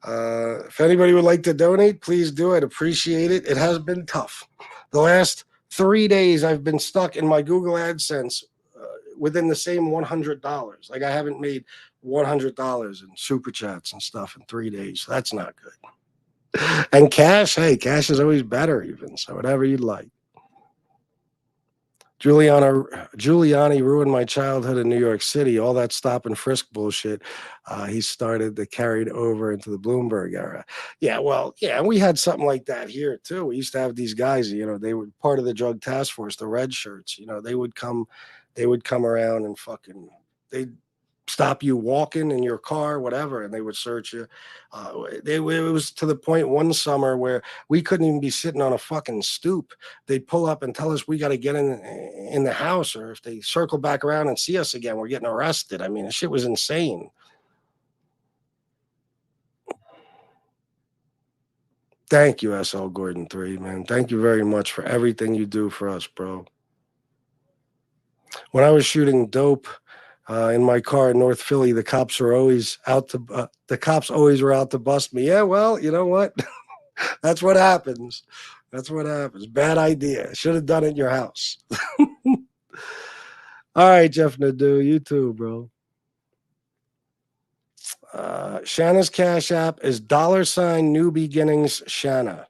If anybody would like to donate, please do. I'd appreciate it. It has been tough. The last 3 days, I've been stuck in my Google AdSense within the same $100. Like, I haven't made $100 in super chats and stuff in 3 days. So that's not good. And cash, hey, cash is always better even. So whatever you'd like. Giuliani ruined my childhood in New York City. All that stop and frisk bullshit, he started to carry it over into the Bloomberg era. Yeah, well, yeah, we had something like that here too. We used to have these guys, they were part of the drug task force, the red shirts. They would come around and they'd stop you walking in your car, whatever, and they would search you. It was to the point one summer where we couldn't even be sitting on a fucking stoop. They'd pull up and tell us we got to get in the house, or if they circle back around and see us again, we're getting arrested. I mean, the shit was insane. Thank you, SL Gordon 3, man. Thank you very much for everything you do for us, bro. When I was shooting dope in my car in North Philly, the cops were always were out to bust me. Yeah, well, you know what? That's what happens. That's what happens. Bad idea. Should have done it in your house. All right, Jeff Nadeau, you too, bro. Shanna's Cash App is $New Beginnings Shanna.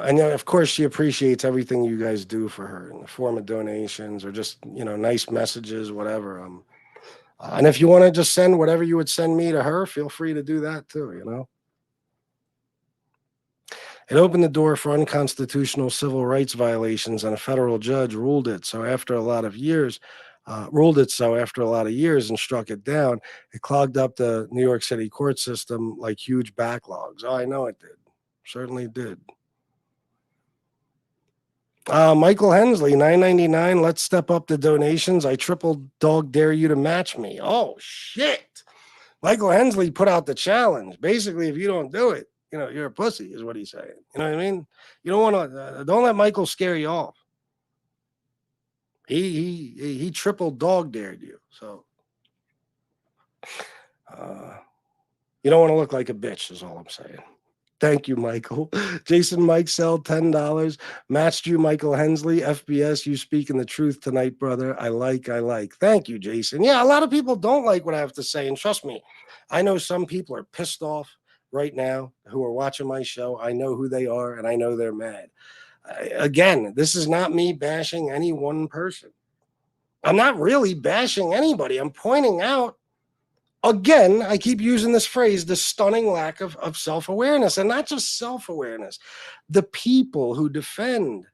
And of course, she appreciates everything you guys do for her in the form of donations or just, nice messages, whatever. And if you want to just send whatever you would send me to her, feel free to do that too, It opened the door for unconstitutional civil rights violations, and a federal judge ruled it so after a lot of years and struck it down. It clogged up the New York City court system like huge backlogs. Oh, I know it did. Certainly did. Michael Hensley, $9.99. Let's step up the donations. I triple dog dare you to match me. Oh, shit. Michael Hensley put out the challenge. Basically, if you don't do it, you're a pussy, is what he's saying. You know what I mean? You don't want to, don't let Michael scare you off. He triple dog dared you. So, you don't want to look like a bitch, is all I'm saying. Thank you, Michael. Jason Mike Sell, $10. Matched you, Michael Hensley. FBS, you speaking the truth tonight, brother. I like. Thank you, Jason. Yeah, a lot of people don't like what I have to say. And trust me, I know some people are pissed off right now who are watching my show. I know who they are, and I know they're mad. Again, this is not me bashing any one person. I'm not really bashing anybody. I'm pointing out, again, I keep using this phrase, the stunning lack of self-awareness, and not just self-awareness, the people who defend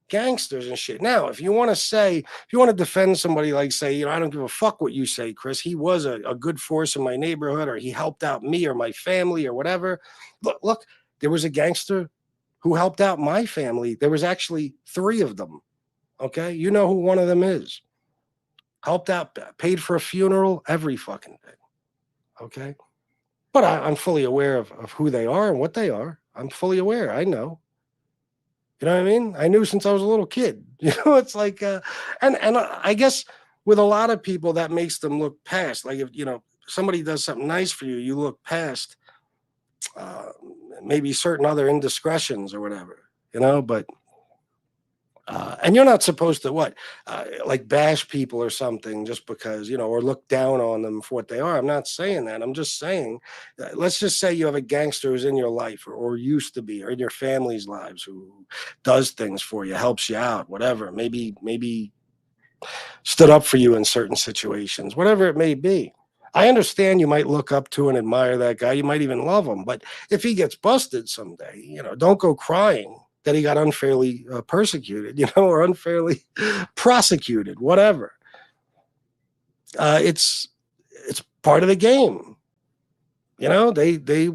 gangsters and shit. Now, if you want to defend somebody like, say, I don't give a fuck what you say, Chris, he was a good force in my neighborhood, or he helped out me or my family or whatever. Look, there was a gangster who helped out my family. There was actually 3 of them. Okay. You know who one of them is. Helped out, paid for a funeral, every fucking thing. Okay. But I'm fully aware of who they are and what they are. I'm fully aware. I know. You know what I mean? I knew since I was a little kid. You know, it's like, and I guess with a lot of people that makes them look past. Like if somebody does something nice for you, you look past uh, maybe certain other indiscretions or whatever. But and you're not supposed to like bash people or something just because, or look down on them for what they are. I'm not saying that. I'm just saying, let's just say you have a gangster who's in your life or used to be, or in your family's lives who does things for you, helps you out, whatever. Maybe stood up for you in certain situations, whatever it may be. I understand you might look up to and admire that guy. You might even love him. But if he gets busted someday, don't go crying that he got unfairly persecuted, or unfairly prosecuted, whatever. It's part of the game. They're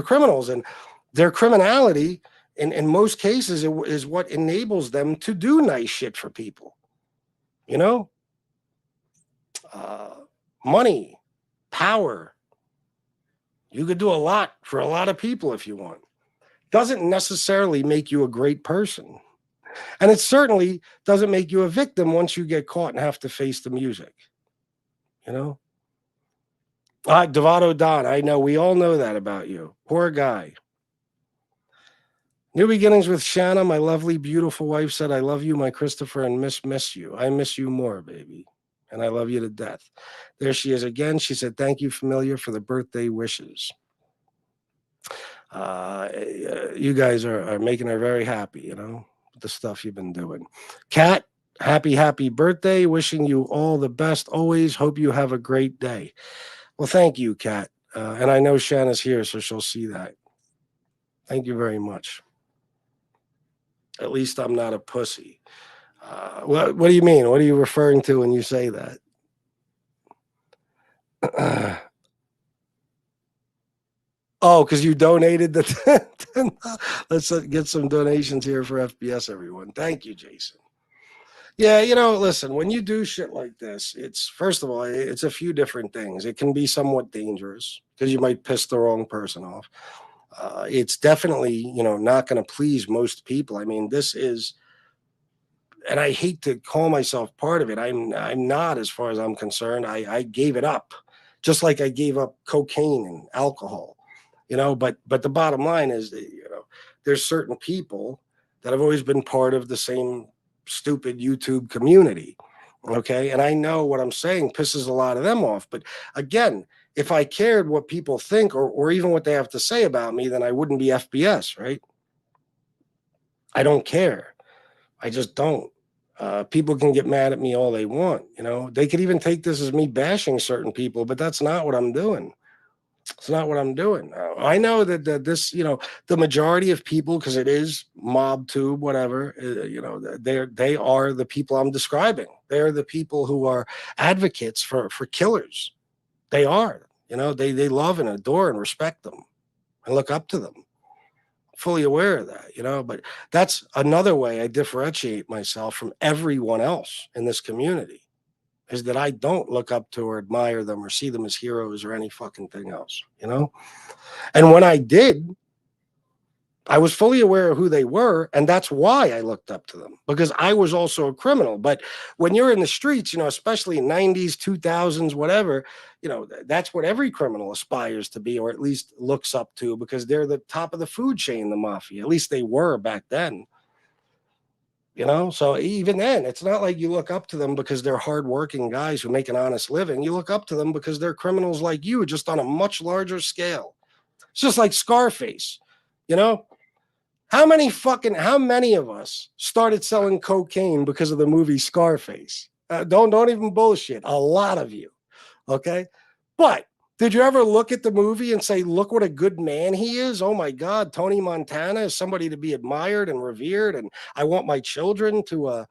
criminals, and their criminality in most cases is what enables them to do nice shit for people. Money, power. You could do a lot for a lot of people if you want. Doesn't necessarily make you a great person. And it certainly doesn't make you a victim once you get caught and have to face the music. Devato Don, I know, we all know that about you. Poor guy. New beginnings with Shanna, my lovely, beautiful wife, said, I love you, my Christopher, and miss you. I miss you more, baby. And I love you to death. There she is again. She said, thank you, familiar, for the birthday wishes. You guys are making her very happy, with the stuff you've been doing. Kat, happy birthday. Wishing you all the best always. Hope you have a great day. Well, thank you, Kat. And I know Shanna's here, so she'll see that. Thank you very much. At least I'm not a pussy. What do you mean? What are you referring to when you say that? Oh, because you donated the 10. Let's get some donations here for FBS, everyone. Thank you, Jason. Yeah, listen, when you do shit like this, first of all, it's a few different things. It can be somewhat dangerous because you might piss the wrong person off. It's definitely, not going to please most people. I mean, this is, and I hate to call myself part of it. I'm not, as far as I'm concerned. I gave it up, just like I gave up cocaine and alcohol. But the bottom line is that, there's certain people that have always been part of the same stupid YouTube community. Okay. And I know what I'm saying pisses a lot of them off. But again, if I cared what people think or even what they have to say about me, then I wouldn't be FBS, right? I don't care. I just don't. People can get mad at me all they want. They could even take this as me bashing certain people, but that's not what I'm doing. It's not what I'm doing. I know that this, the majority of people, because it is mob tube, whatever, they are the people I'm describing. They're the people who are advocates for killers. They are, they love and adore and respect them and look up to them. Fully aware of that, but that's another way I differentiate myself from everyone else in this community. Is that I don't look up to or admire them or see them as heroes or any fucking thing else, And when I did, I was fully aware of who they were, and that's why I looked up to them, because I was also a criminal. But when you're in the streets, especially in 90s, 2000s, whatever, that's what every criminal aspires to be, or at least looks up to, because they're the top of the food chain, the mafia. At least they were back then. So even then, it's not like you look up to them because they're hardworking guys who make an honest living. You look up to them because they're criminals like you, just on a much larger scale. It's just like Scarface, How many of us started selling cocaine because of the movie Scarface? Don't even bullshit. A lot of you, okay? But did you ever look at the movie and say, look what a good man he is? Oh my God, Tony Montana is somebody to be admired and revered. And I want my children to,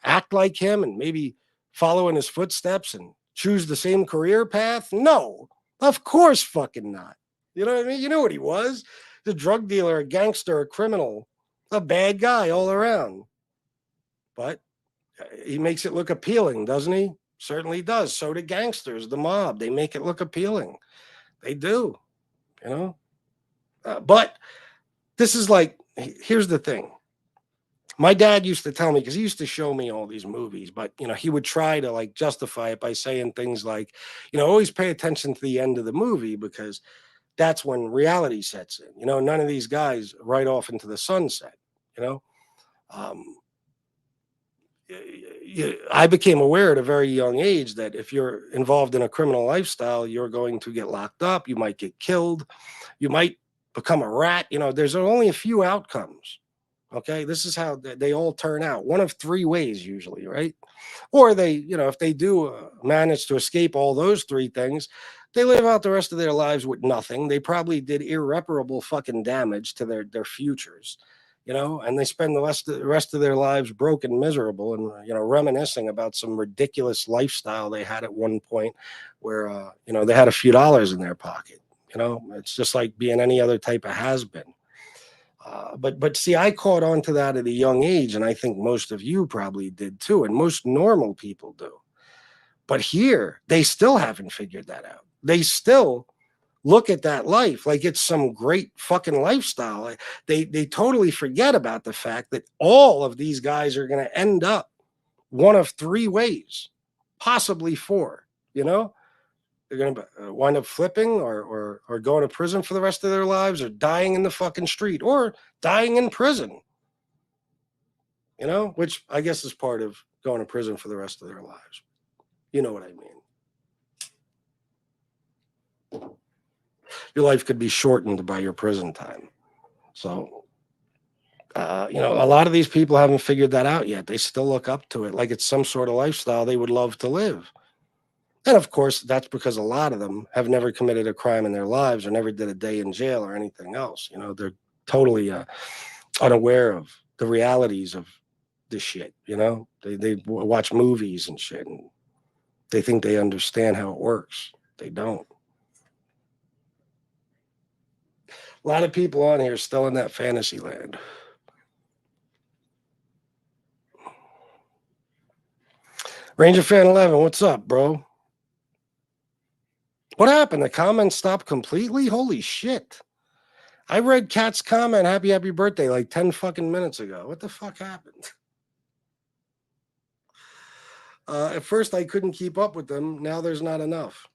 act like him and maybe follow in his footsteps and choose the same career path? No, of course fucking not. You know what I mean? You know what he was? The drug dealer, a gangster, a criminal, A bad guy all around. But he makes it look appealing, doesn't he? Certainly does. So do gangsters, the mob. They make it look appealing. They do, you know. But this is like, here's the thing. My dad used to tell me, because he used to show me all these movies, but he would try to like justify it by saying things like, always pay attention to the end of the movie, because that's when reality sets in. None of these guys ride off into the sunset. Um, I became aware at a very young age that if you're involved in a criminal lifestyle, you're going to get locked up. You might get killed. You might become a rat. There's only a few outcomes. Okay, this is how they all turn out. One of three ways, usually, right? Or they, if they do manage to escape all those three things, they live out the rest of their lives with nothing. They probably did irreparable fucking damage to their futures, and they spend the rest of their lives broken, miserable, and reminiscing about some ridiculous lifestyle they had at one point, where they had a few dollars in their pocket. It's just like being any other type of has-been. But see, I caught on to that at a young age, and I think most of you probably did too, and most normal people do. But here, they still haven't figured that out. They still look at that life like it's some great fucking lifestyle. They totally forget about the fact that all of these guys are going to end up one of three ways, possibly four. They're going to wind up flipping or going to prison for the rest of their lives, or dying in the fucking street, or dying in prison, which I guess is part of going to prison for the rest of their lives. You know what I mean? Your life could be shortened by your prison time. So, a lot of these people haven't figured that out yet. They still look up to it like it's some sort of lifestyle they would love to live. And of course, that's because a lot of them have never committed a crime in their lives, or never did a day in jail or anything else. They're totally unaware of the realities of this shit. They watch movies and shit, and they think they understand how it works. They don't. A lot of people on here still in that fantasy land. Ranger Fan 11, what's up, bro? What happened? The comments stopped completely? Holy shit. I read Kat's comment, happy birthday, like 10 fucking minutes ago. What the fuck happened? At first, I couldn't keep up with them. Now there's not enough.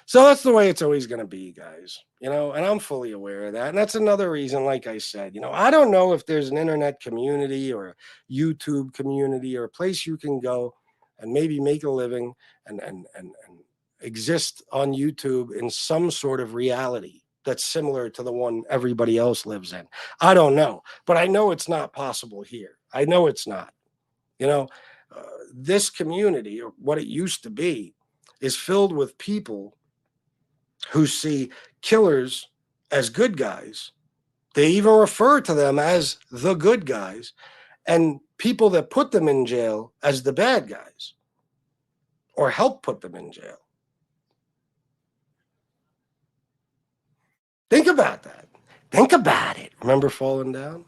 So that's the way it's always going to be, guys. And I'm fully aware of that. And that's another reason, like I said, I don't know if there's an internet community or a YouTube community or a place you can go and maybe make a living and exist on YouTube in some sort of reality that's similar to the one everybody else lives in. I don't know, but I know it's not possible here. I know it's not. This community, or what it used to be, is filled with people who see killers as good guys. They even refer to them as the good guys, and people that put them in jail as the bad guys, or help put them in jail. Think about that. Think about it. Remember falling down?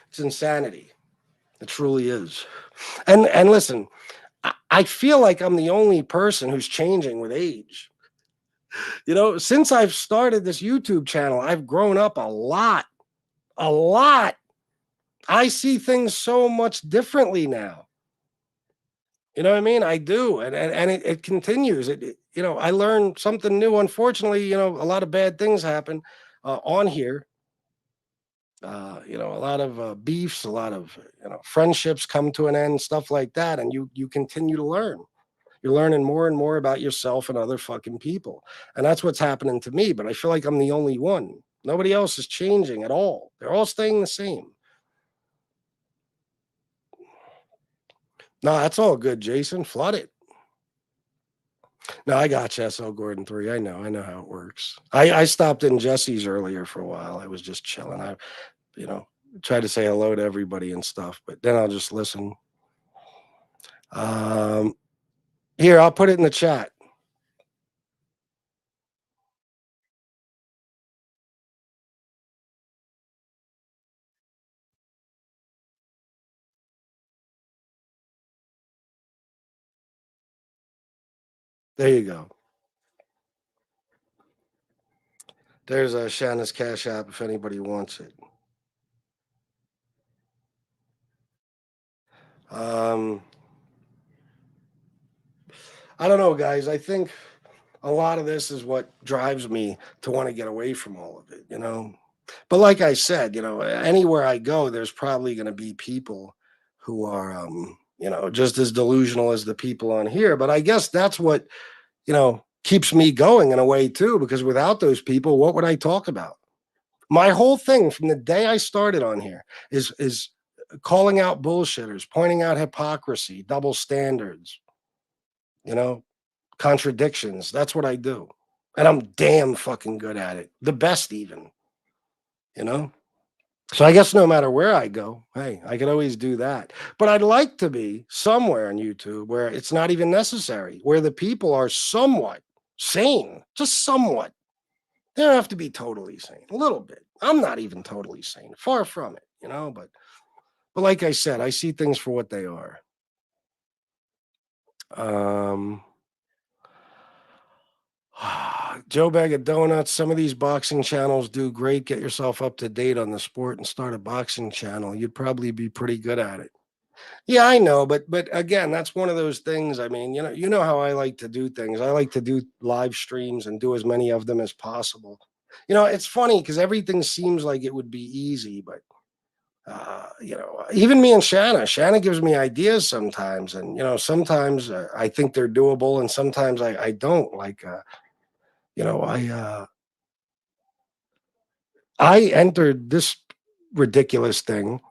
It's insanity. It truly is. And listen, I feel like I'm the only person who's changing with age. Since I've started this YouTube channel, I've grown up a lot. A lot. I see things so much differently now. You know what I mean? I do. And it continues. I learn something new. Unfortunately, a lot of bad things happen on here. A lot of beefs, a lot of friendships come to an end, stuff like that, and you continue to learn. You're learning more and more about yourself and other fucking people, and that's what's happening to me. But I feel like I'm the only one. Nobody else is changing at all. They're all staying the same. No, that's all good, Jason. Flood it. No, I got you, SL Gordon 3. I know how it works. I stopped in Jesse's earlier for a while. I was just chilling. I try to say hello to everybody and stuff, but then I'll just listen. Here, I'll put it in the chat. There you go. There's a Shanna's Cash App if anybody wants it. I don't know, guys. I think a lot of this is what drives me to want to get away from all of it, you know. But like I said, you know, anywhere I go, there's probably going to be people who are, you know, just as delusional as the people on here. But I guess that's what, you know, keeps me going in a way too, because without those people, what would I talk about? My whole thing from the day I started on here is calling out bullshitters, pointing out hypocrisy, double standards, you know, contradictions. That's what I do. And I'm damn fucking good at it. The best even, you know? So I guess no matter where I go, hey, I could always do that. But I'd like to be somewhere on YouTube where it's not even necessary, where the people are somewhat sane, just somewhat. They don't have to be totally sane, a little bit. I'm not even totally sane, far from it, you know, but like I said, I see things for what they are. Joe Bag of Donuts. Some of these boxing channels do great. Get yourself up to date on the sport and start a boxing channel. You'd probably be pretty good at it. Yeah, I know, but again, that's one of those things. I mean, you know how I like to do things. I like to do live streams and do as many of them as possible. You know, it's funny because everything seems like it would be easy, but you know, even me and Shanna gives me ideas sometimes, and you know, sometimes I think they're doable, and sometimes I don't. Like, you know, I entered this ridiculous thing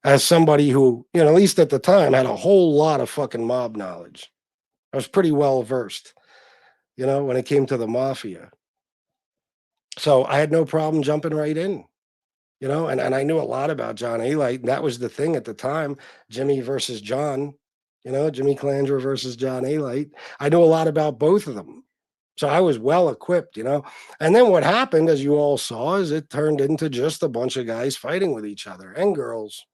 as somebody who, you know, at least at the time, had a whole lot of fucking mob knowledge. I was pretty well versed, you know, when it came to the mafia. So I had no problem jumping right in, you know, and I knew a lot about John A. Light. And that was the thing at the time, Jimmy versus John, you know, Jimmy Calandra versus John A. Light. I knew a lot about both of them. So I was well equipped, you know. And then what happened, as you all saw, is it turned into just a bunch of guys fighting with each other and girls.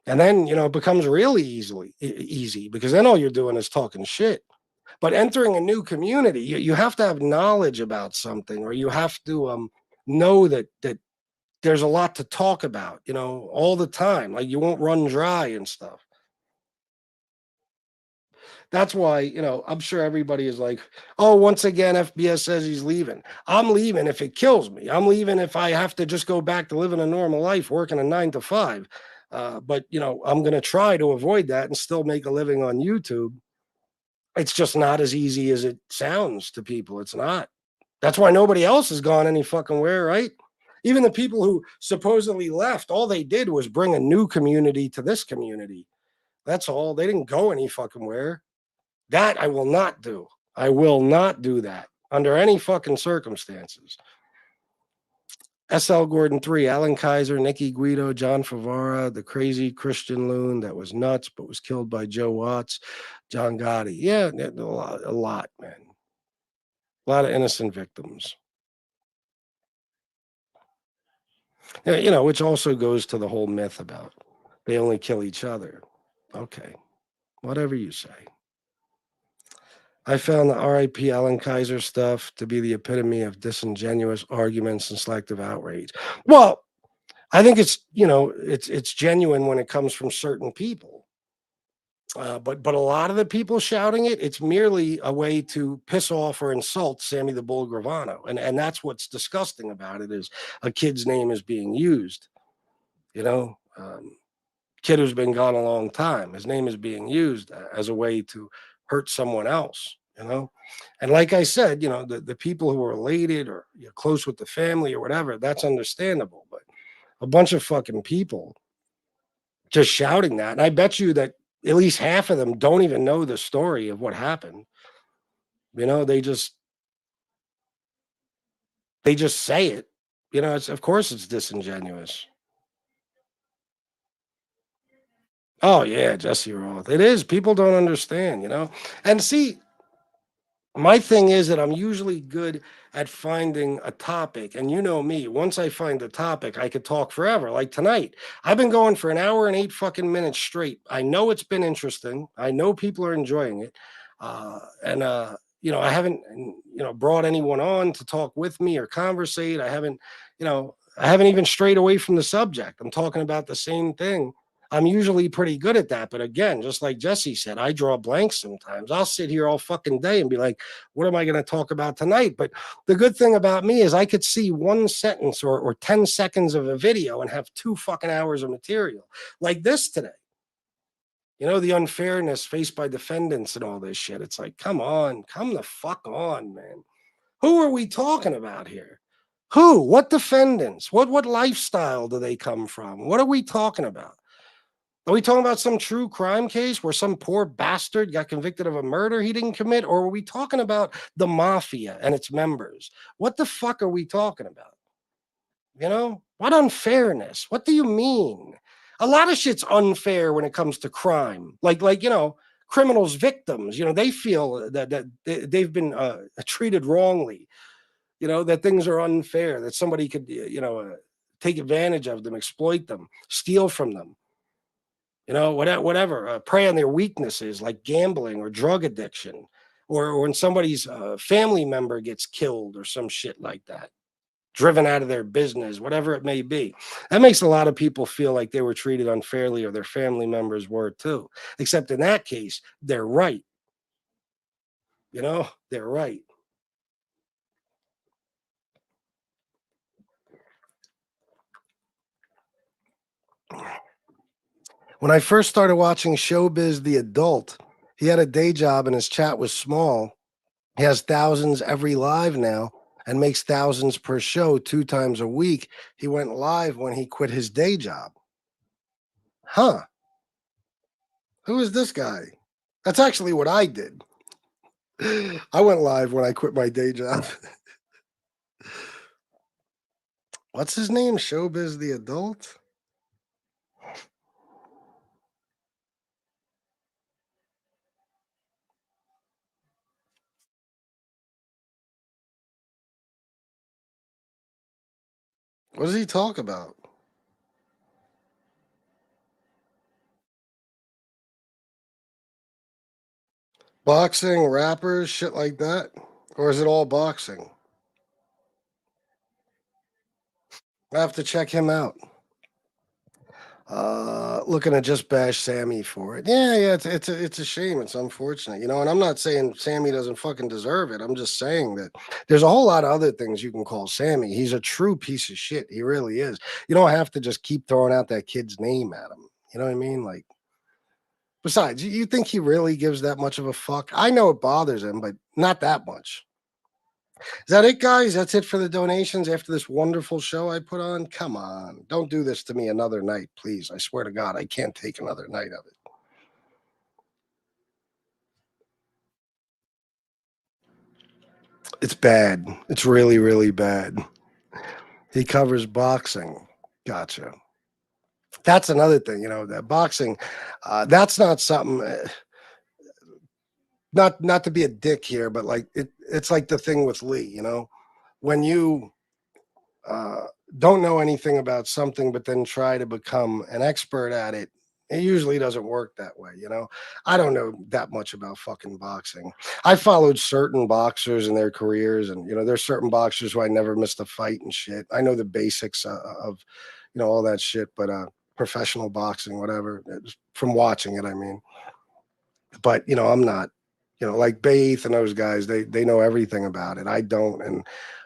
And then, you know, it becomes really easy because then all you're doing is talking shit. But entering a new community, you have to have knowledge about something, or you have to know that there's a lot to talk about, you know, all the time. Like you won't run dry and stuff. That's why, you know, I'm sure everybody is like, oh, once again, FBS says he's leaving. I'm leaving if it kills me. I'm leaving if I have to just go back to living a normal life, working a 9 to 5. But, you know, I'm going to try to avoid that and still make a living on YouTube. It's just not as easy as it sounds to people. It's not. That's why nobody else has gone any fucking where, right? Even the people who supposedly left, all they did was bring a new community to this community. That's all. They didn't go any fucking where. That I will not do. I will not do that under any fucking circumstances. SL Gordon 3, Alan Kaiser, Nikki Guido, John Favara, the crazy Christian loon that was nuts but was killed by Joe Watts, John Gotti. Yeah, a lot, man. A lot of innocent victims. You know, which also goes to the whole myth about they only kill each other. Okay, whatever you say. I found the RIP Alan Kaiser stuff to be the epitome of disingenuous arguments and selective outrage. Well, I think it's, you know, it's genuine when it comes from certain people. But a lot of the people shouting it, it's merely a way to piss off or insult Sammy the Bull Gravano. And that's what's disgusting about it is a kid's name is being used, you know, kid who's been gone a long time. His name is being used as a way to hurt someone else, you know? And like I said, you know, the people who are related or you're close with the family or whatever, that's understandable. But a bunch of fucking people just shouting that. And I bet you that at least half of them don't even know the story of what happened. You know, they just say it. You know, it's of course it's disingenuous. Oh yeah, Jesse Roth. It is. People don't understand, you know. And see, my thing is that I'm usually good at finding a topic. And you know me, once I find a topic, I could talk forever. Like tonight, I've been going for an hour and 8 fucking minutes straight. I know it's been interesting. I know people are enjoying it. And I haven't, brought anyone on to talk with me or conversate. I haven't even strayed away from the subject. I'm talking about the same thing. I'm usually pretty good at that. But again, just like Jesse said, I draw blanks sometimes. I'll sit here all fucking day and be like, what am I going to talk about tonight? But the good thing about me is I could see one sentence or 10 seconds of a video and have 2 fucking hours of material like this today. The unfairness faced by defendants and all this shit. It's like, come the fuck on, man. Who are we talking about here? Who? What defendants? What lifestyle do they come from? What are we talking about? Are we talking about some true crime case where some poor bastard got convicted of a murder he didn't commit? Or are we talking about the mafia and its members? What the fuck are we talking about? What unfairness? What do you mean? A lot of shit's unfair when it comes to crime. Like criminals, victims, they feel that they've been treated wrongly, that things are unfair, that somebody could, take advantage of them, exploit them, steal from them, whatever, prey on their weaknesses like gambling or drug addiction, or when somebody's family member gets killed or some shit like that, driven out of their business, whatever it may be. That makes a lot of people feel like they were treated unfairly or their family members were too. Except in that case, they're right. They're right. When I first started watching Showbiz the Adult, he had a day job and his chat was small. He has thousands every live now and makes thousands per show 2 times a week. He went live when he quit his day job. Huh. Who is this guy? That's actually what I did. I went live when I quit my day job. What's his name? Showbiz the Adult? What does he talk about? Boxing, rappers, shit like that? Or is it all boxing? I have to check him out. Looking to just bash Sammy for it. Yeah, it's a shame. It's unfortunate, and I'm not saying Sammy doesn't fucking deserve it. I'm just saying that there's a whole lot of other things you can call Sammy. He's a true piece of shit. He really is. You don't have to just keep throwing out that kid's name at him. You know what I mean? Like, besides, you think he really gives that much of a fuck? I know it bothers him, but not that much. Is that it, guys? That's it for the donations after this wonderful show I put on? Come on. Don't do this to me another night, please. I swear to God, I can't take another night of it. It's bad. It's really, really bad. He covers boxing. Gotcha. That's another thing, that boxing, that's not something, not to be a dick here, but like it's like the thing with Lee, when you don't know anything about something, but then try to become an expert at it. It usually doesn't work that way, I don't know that much about fucking boxing. I followed certain boxers and their careers, and there's certain boxers who I never missed a fight and shit. I know the basics of all that shit, but professional boxing, whatever, from watching it, I mean. But I'm not, like Baith and those guys. They know everything about it. I don't, and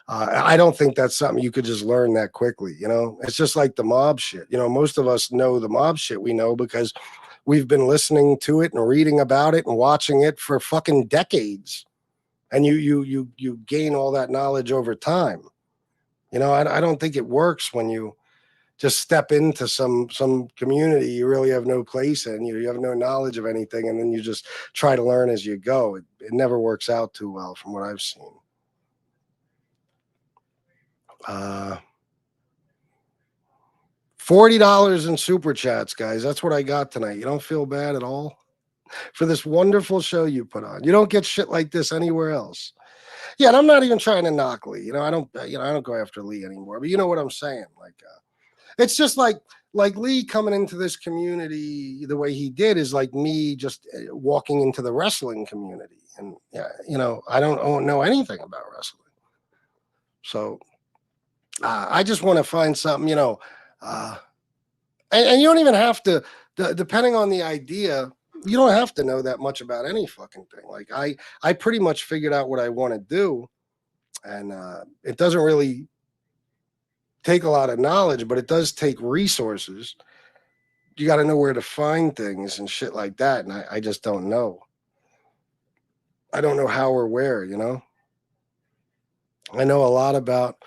I don't think that's something you could just learn that quickly. It's just like the mob shit. Most of us know the mob shit. We know because we've been listening to it and reading about it and watching it for fucking decades. And you gain all that knowledge over time. I don't think it works when you just step into some community you really have no place in. You have no knowledge of anything, and then you just try to learn as you go. It never works out too well from what I've seen. $40 in super chats, guys. That's what I got tonight. You don't feel bad at all for this wonderful show you put on. You don't get shit like this anywhere else. Yeah, and I'm not even trying to knock Lee. I don't go after Lee anymore. But you know what I'm saying? Like, It's just like Lee coming into this community the way he did is like me just walking into the wrestling community. And yeah, you know, I don't know anything about wrestling. So I just want to find something, you know, and you don't even have to, depending on the idea, you don't have to know that much about any fucking thing. Like I pretty much figured out what I want to do, and it doesn't really take a lot of knowledge, but it does take resources. You got to know where to find things and shit like that, and I just don't know. I don't know how or where, you know. I know a lot about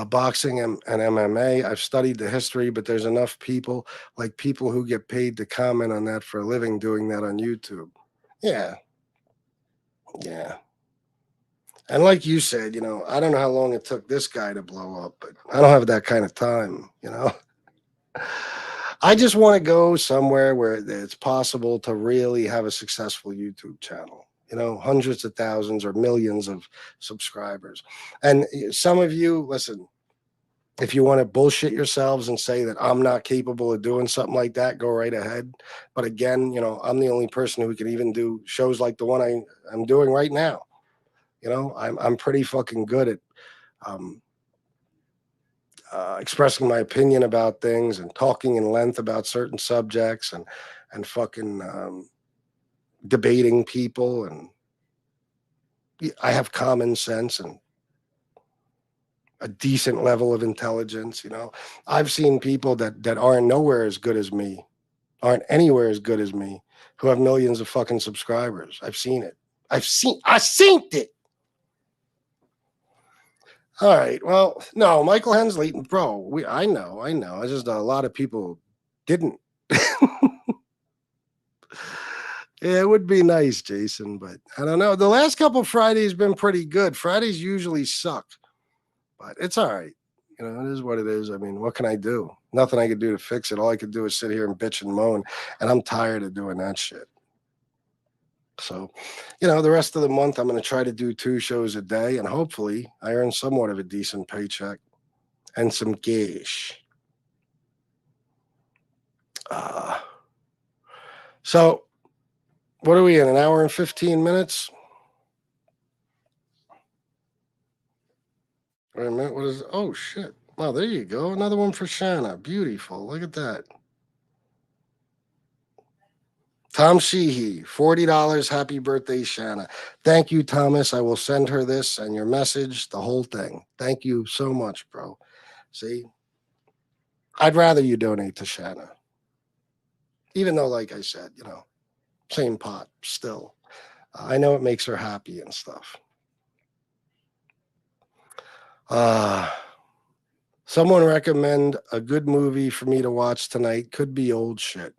boxing and MMA. I've studied the history, but there's enough people, like people who get paid to comment on that for a living, doing that on YouTube. Yeah. Yeah. And like you said, you know, I don't know how long it took this guy to blow up, but I don't have that kind of time, you know. I just want to go somewhere where it's possible to really have a successful YouTube channel, you know, hundreds of thousands or millions of subscribers. And some of you, listen, if you want to bullshit yourselves and say that I'm not capable of doing something like that, go right ahead. But again, you know, I'm the only person who can even do shows like the one I'm doing right now. You know, I'm pretty fucking good at um, expressing my opinion about things and talking in length about certain subjects and fucking debating people, and I have common sense and a decent level of intelligence. You know, I've seen people that aren't nowhere as good as me, aren't anywhere as good as me, who have millions of fucking subscribers. I've seen it. I seen it. All right. Well, no, Michael Hensley, bro. I know. I just a lot of people didn't. Yeah, it would be nice, Jason, but I don't know. The last couple Fridays been pretty good. Fridays usually suck, but it's all right. You know, it is what it is. I mean, what can I do? Nothing I could do to fix it. All I could do is sit here and bitch and moan, and I'm tired of doing that shit. So, you know, the rest of the month, I'm going to try to do 2 shows a day, and hopefully I earn somewhat of a decent paycheck and some cash. So, what are we in? An hour and 15 minutes? Wait a minute. What is it? Oh, shit. Wow, there you go. Another one for Shanna. Beautiful. Look at that. Tom Sheehy, $40. Happy birthday, Shanna. Thank you, Thomas. I will send her this and your message, the whole thing. Thank you so much, bro. See, I'd rather you donate to Shanna. Even though, like I said, you know, same pot still. I know it makes her happy and stuff. Someone recommend a good movie for me to watch tonight. Could be old shit.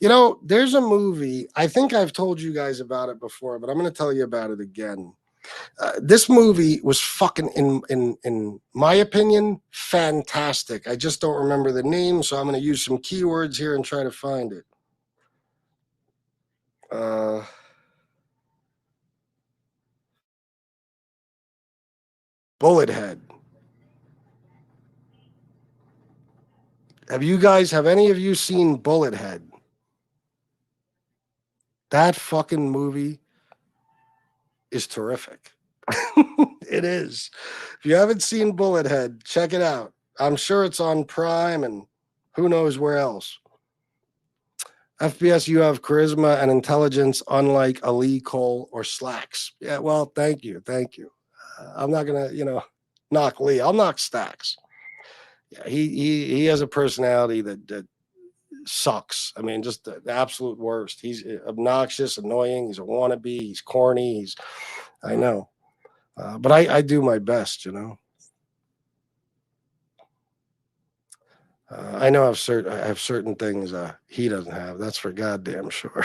You know, there's a movie. I think I've told you guys about it before, but I'm going to tell you about it again. This movie was fucking, in my opinion, fantastic. I just don't remember the name, so I'm going to use some keywords here and try to find it. Bullethead. Have any of you seen Bullethead? That fucking movie is terrific. It is. If you haven't seen Bullethead, check it out. I'm sure it's on Prime and who knows where else. FPS, you have charisma and intelligence unlike Ali Cole or Slacks. Yeah, well, thank you. I'm not gonna, you know, knock Lee. I'll knock Stacks. Yeah, he has a personality that sucks. I mean, just the absolute worst. He's obnoxious, annoying. He's a wannabe. He's corny. I know, but I do my best, you know. I know I have certain things he doesn't have. That's for goddamn sure.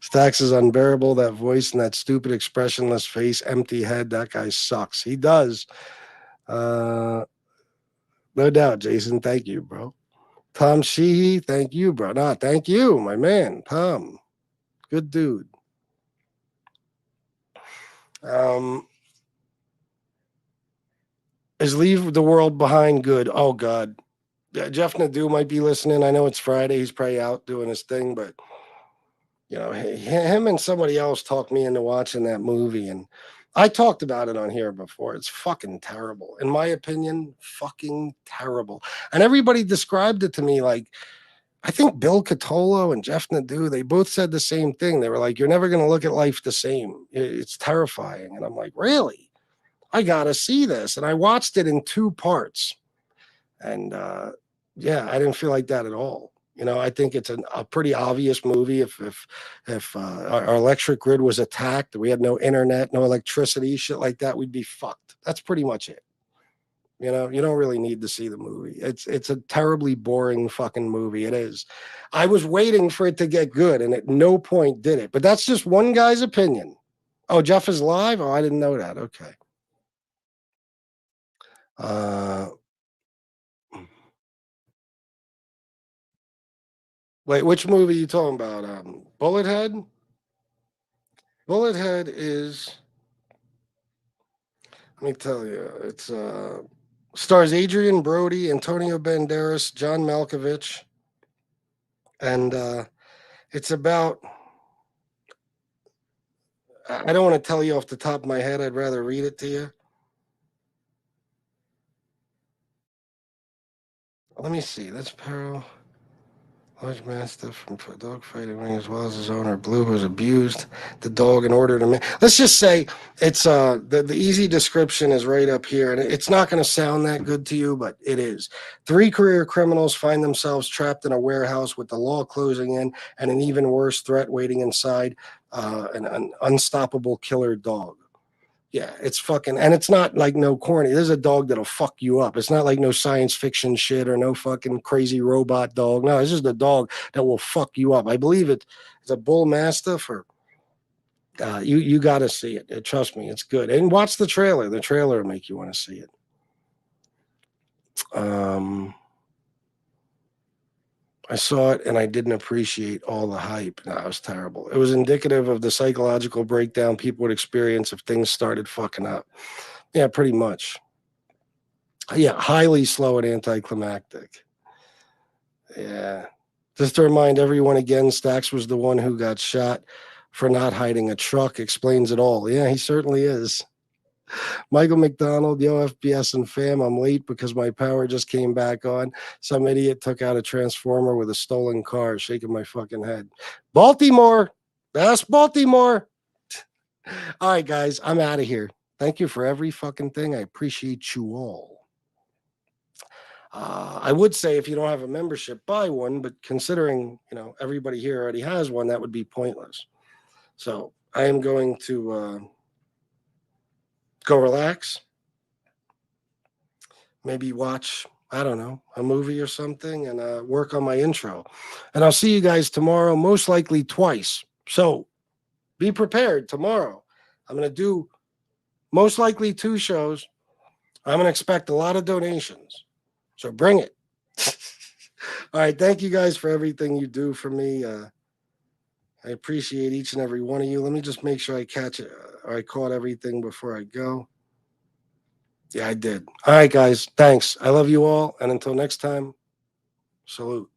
Stacks is unbearable. That voice and that stupid expressionless face, empty head. That guy sucks. He does. No doubt, Jason. Thank you, bro. Tom Sheehy, thank you, bro. Nah, thank you, my man, Tom. Good dude. Is Leave the World Behind good? Oh God. Jeff Nadeau might be listening. I know it's Friday. He's probably out doing his thing, but you know, him and somebody else talked me into watching that movie, and I talked about it on here before. It's fucking terrible. In my opinion, fucking terrible. And everybody described it to me like, I think Bill Catolo and Jeff Nadeau, they both said the same thing. They were like, you're never going to look at life the same. It's terrifying. And I'm like, really? I got to see this. And I watched it in 2 parts. And yeah, I didn't feel like that at all. You know, I think it's a pretty obvious movie. If our electric grid was attacked, we had no internet, no electricity, shit like that, we'd be fucked. That's pretty much it. You know, you don't really need to see the movie. It's a terribly boring fucking movie. It is. I was waiting for it to get good, and at no point did it. But that's just one guy's opinion. Oh, Jeff is live? Oh, I didn't know that. Okay. Wait, which movie are you talking about? Bullethead? Bullethead is, let me tell you, it's stars Adrian Brody, Antonio Banderas, John Malkovich, and it's about, I don't want to tell you off the top of my head. I'd rather read it to you. Let me see. That's Peril. Large mastiff from dog fighting ring, as well as his owner Blue, who was abused the dog in order to make. Let's just say it's the easy description is right up here, and it's not going to sound that good to you, but it is. 3 career criminals find themselves trapped in a warehouse with the law closing in and an even worse threat waiting inside, an unstoppable killer dog. Yeah, it's fucking, and it's not like no corny. There's a dog that'll fuck you up. It's not like no science fiction shit or no fucking crazy robot dog. No, it's just a dog that will fuck you up. I believe it's a bull mastiff, or you got to see it. Trust me, it's good. And watch the trailer. The trailer will make you want to see it. I saw it and I didn't appreciate all the hype. No, it was terrible. It was indicative of the psychological breakdown people would experience if things started fucking up. Yeah, pretty much. Yeah, highly slow and anticlimactic. Yeah. Just to remind everyone again, Stax was the one who got shot for not hiding a truck. Explains it all. Yeah, he certainly is. Michael McDonald, yo, FBS and fam, I'm late because my power just came back on. Some idiot took out a transformer with a stolen car, shaking my fucking head. Baltimore. That's Baltimore. All right, guys, I'm out of here. Thank you for every fucking thing. I appreciate you all. I would say if you don't have a membership, buy one, but considering, you know, everybody here already has one, that would be pointless. So I am going to go relax, maybe watch, I don't know, a movie or something, and work on my intro. And I'll see you guys tomorrow, most likely twice. So be prepared tomorrow. I'm going to do most likely 2 shows. I'm going to expect a lot of donations. So bring it. All right. Thank you guys for everything you do for me. I appreciate each and every one of you. Let me just make sure I catch it, or I caught everything before I go. Yeah, I did. All right, guys. Thanks. I love you all. And until next time, salute.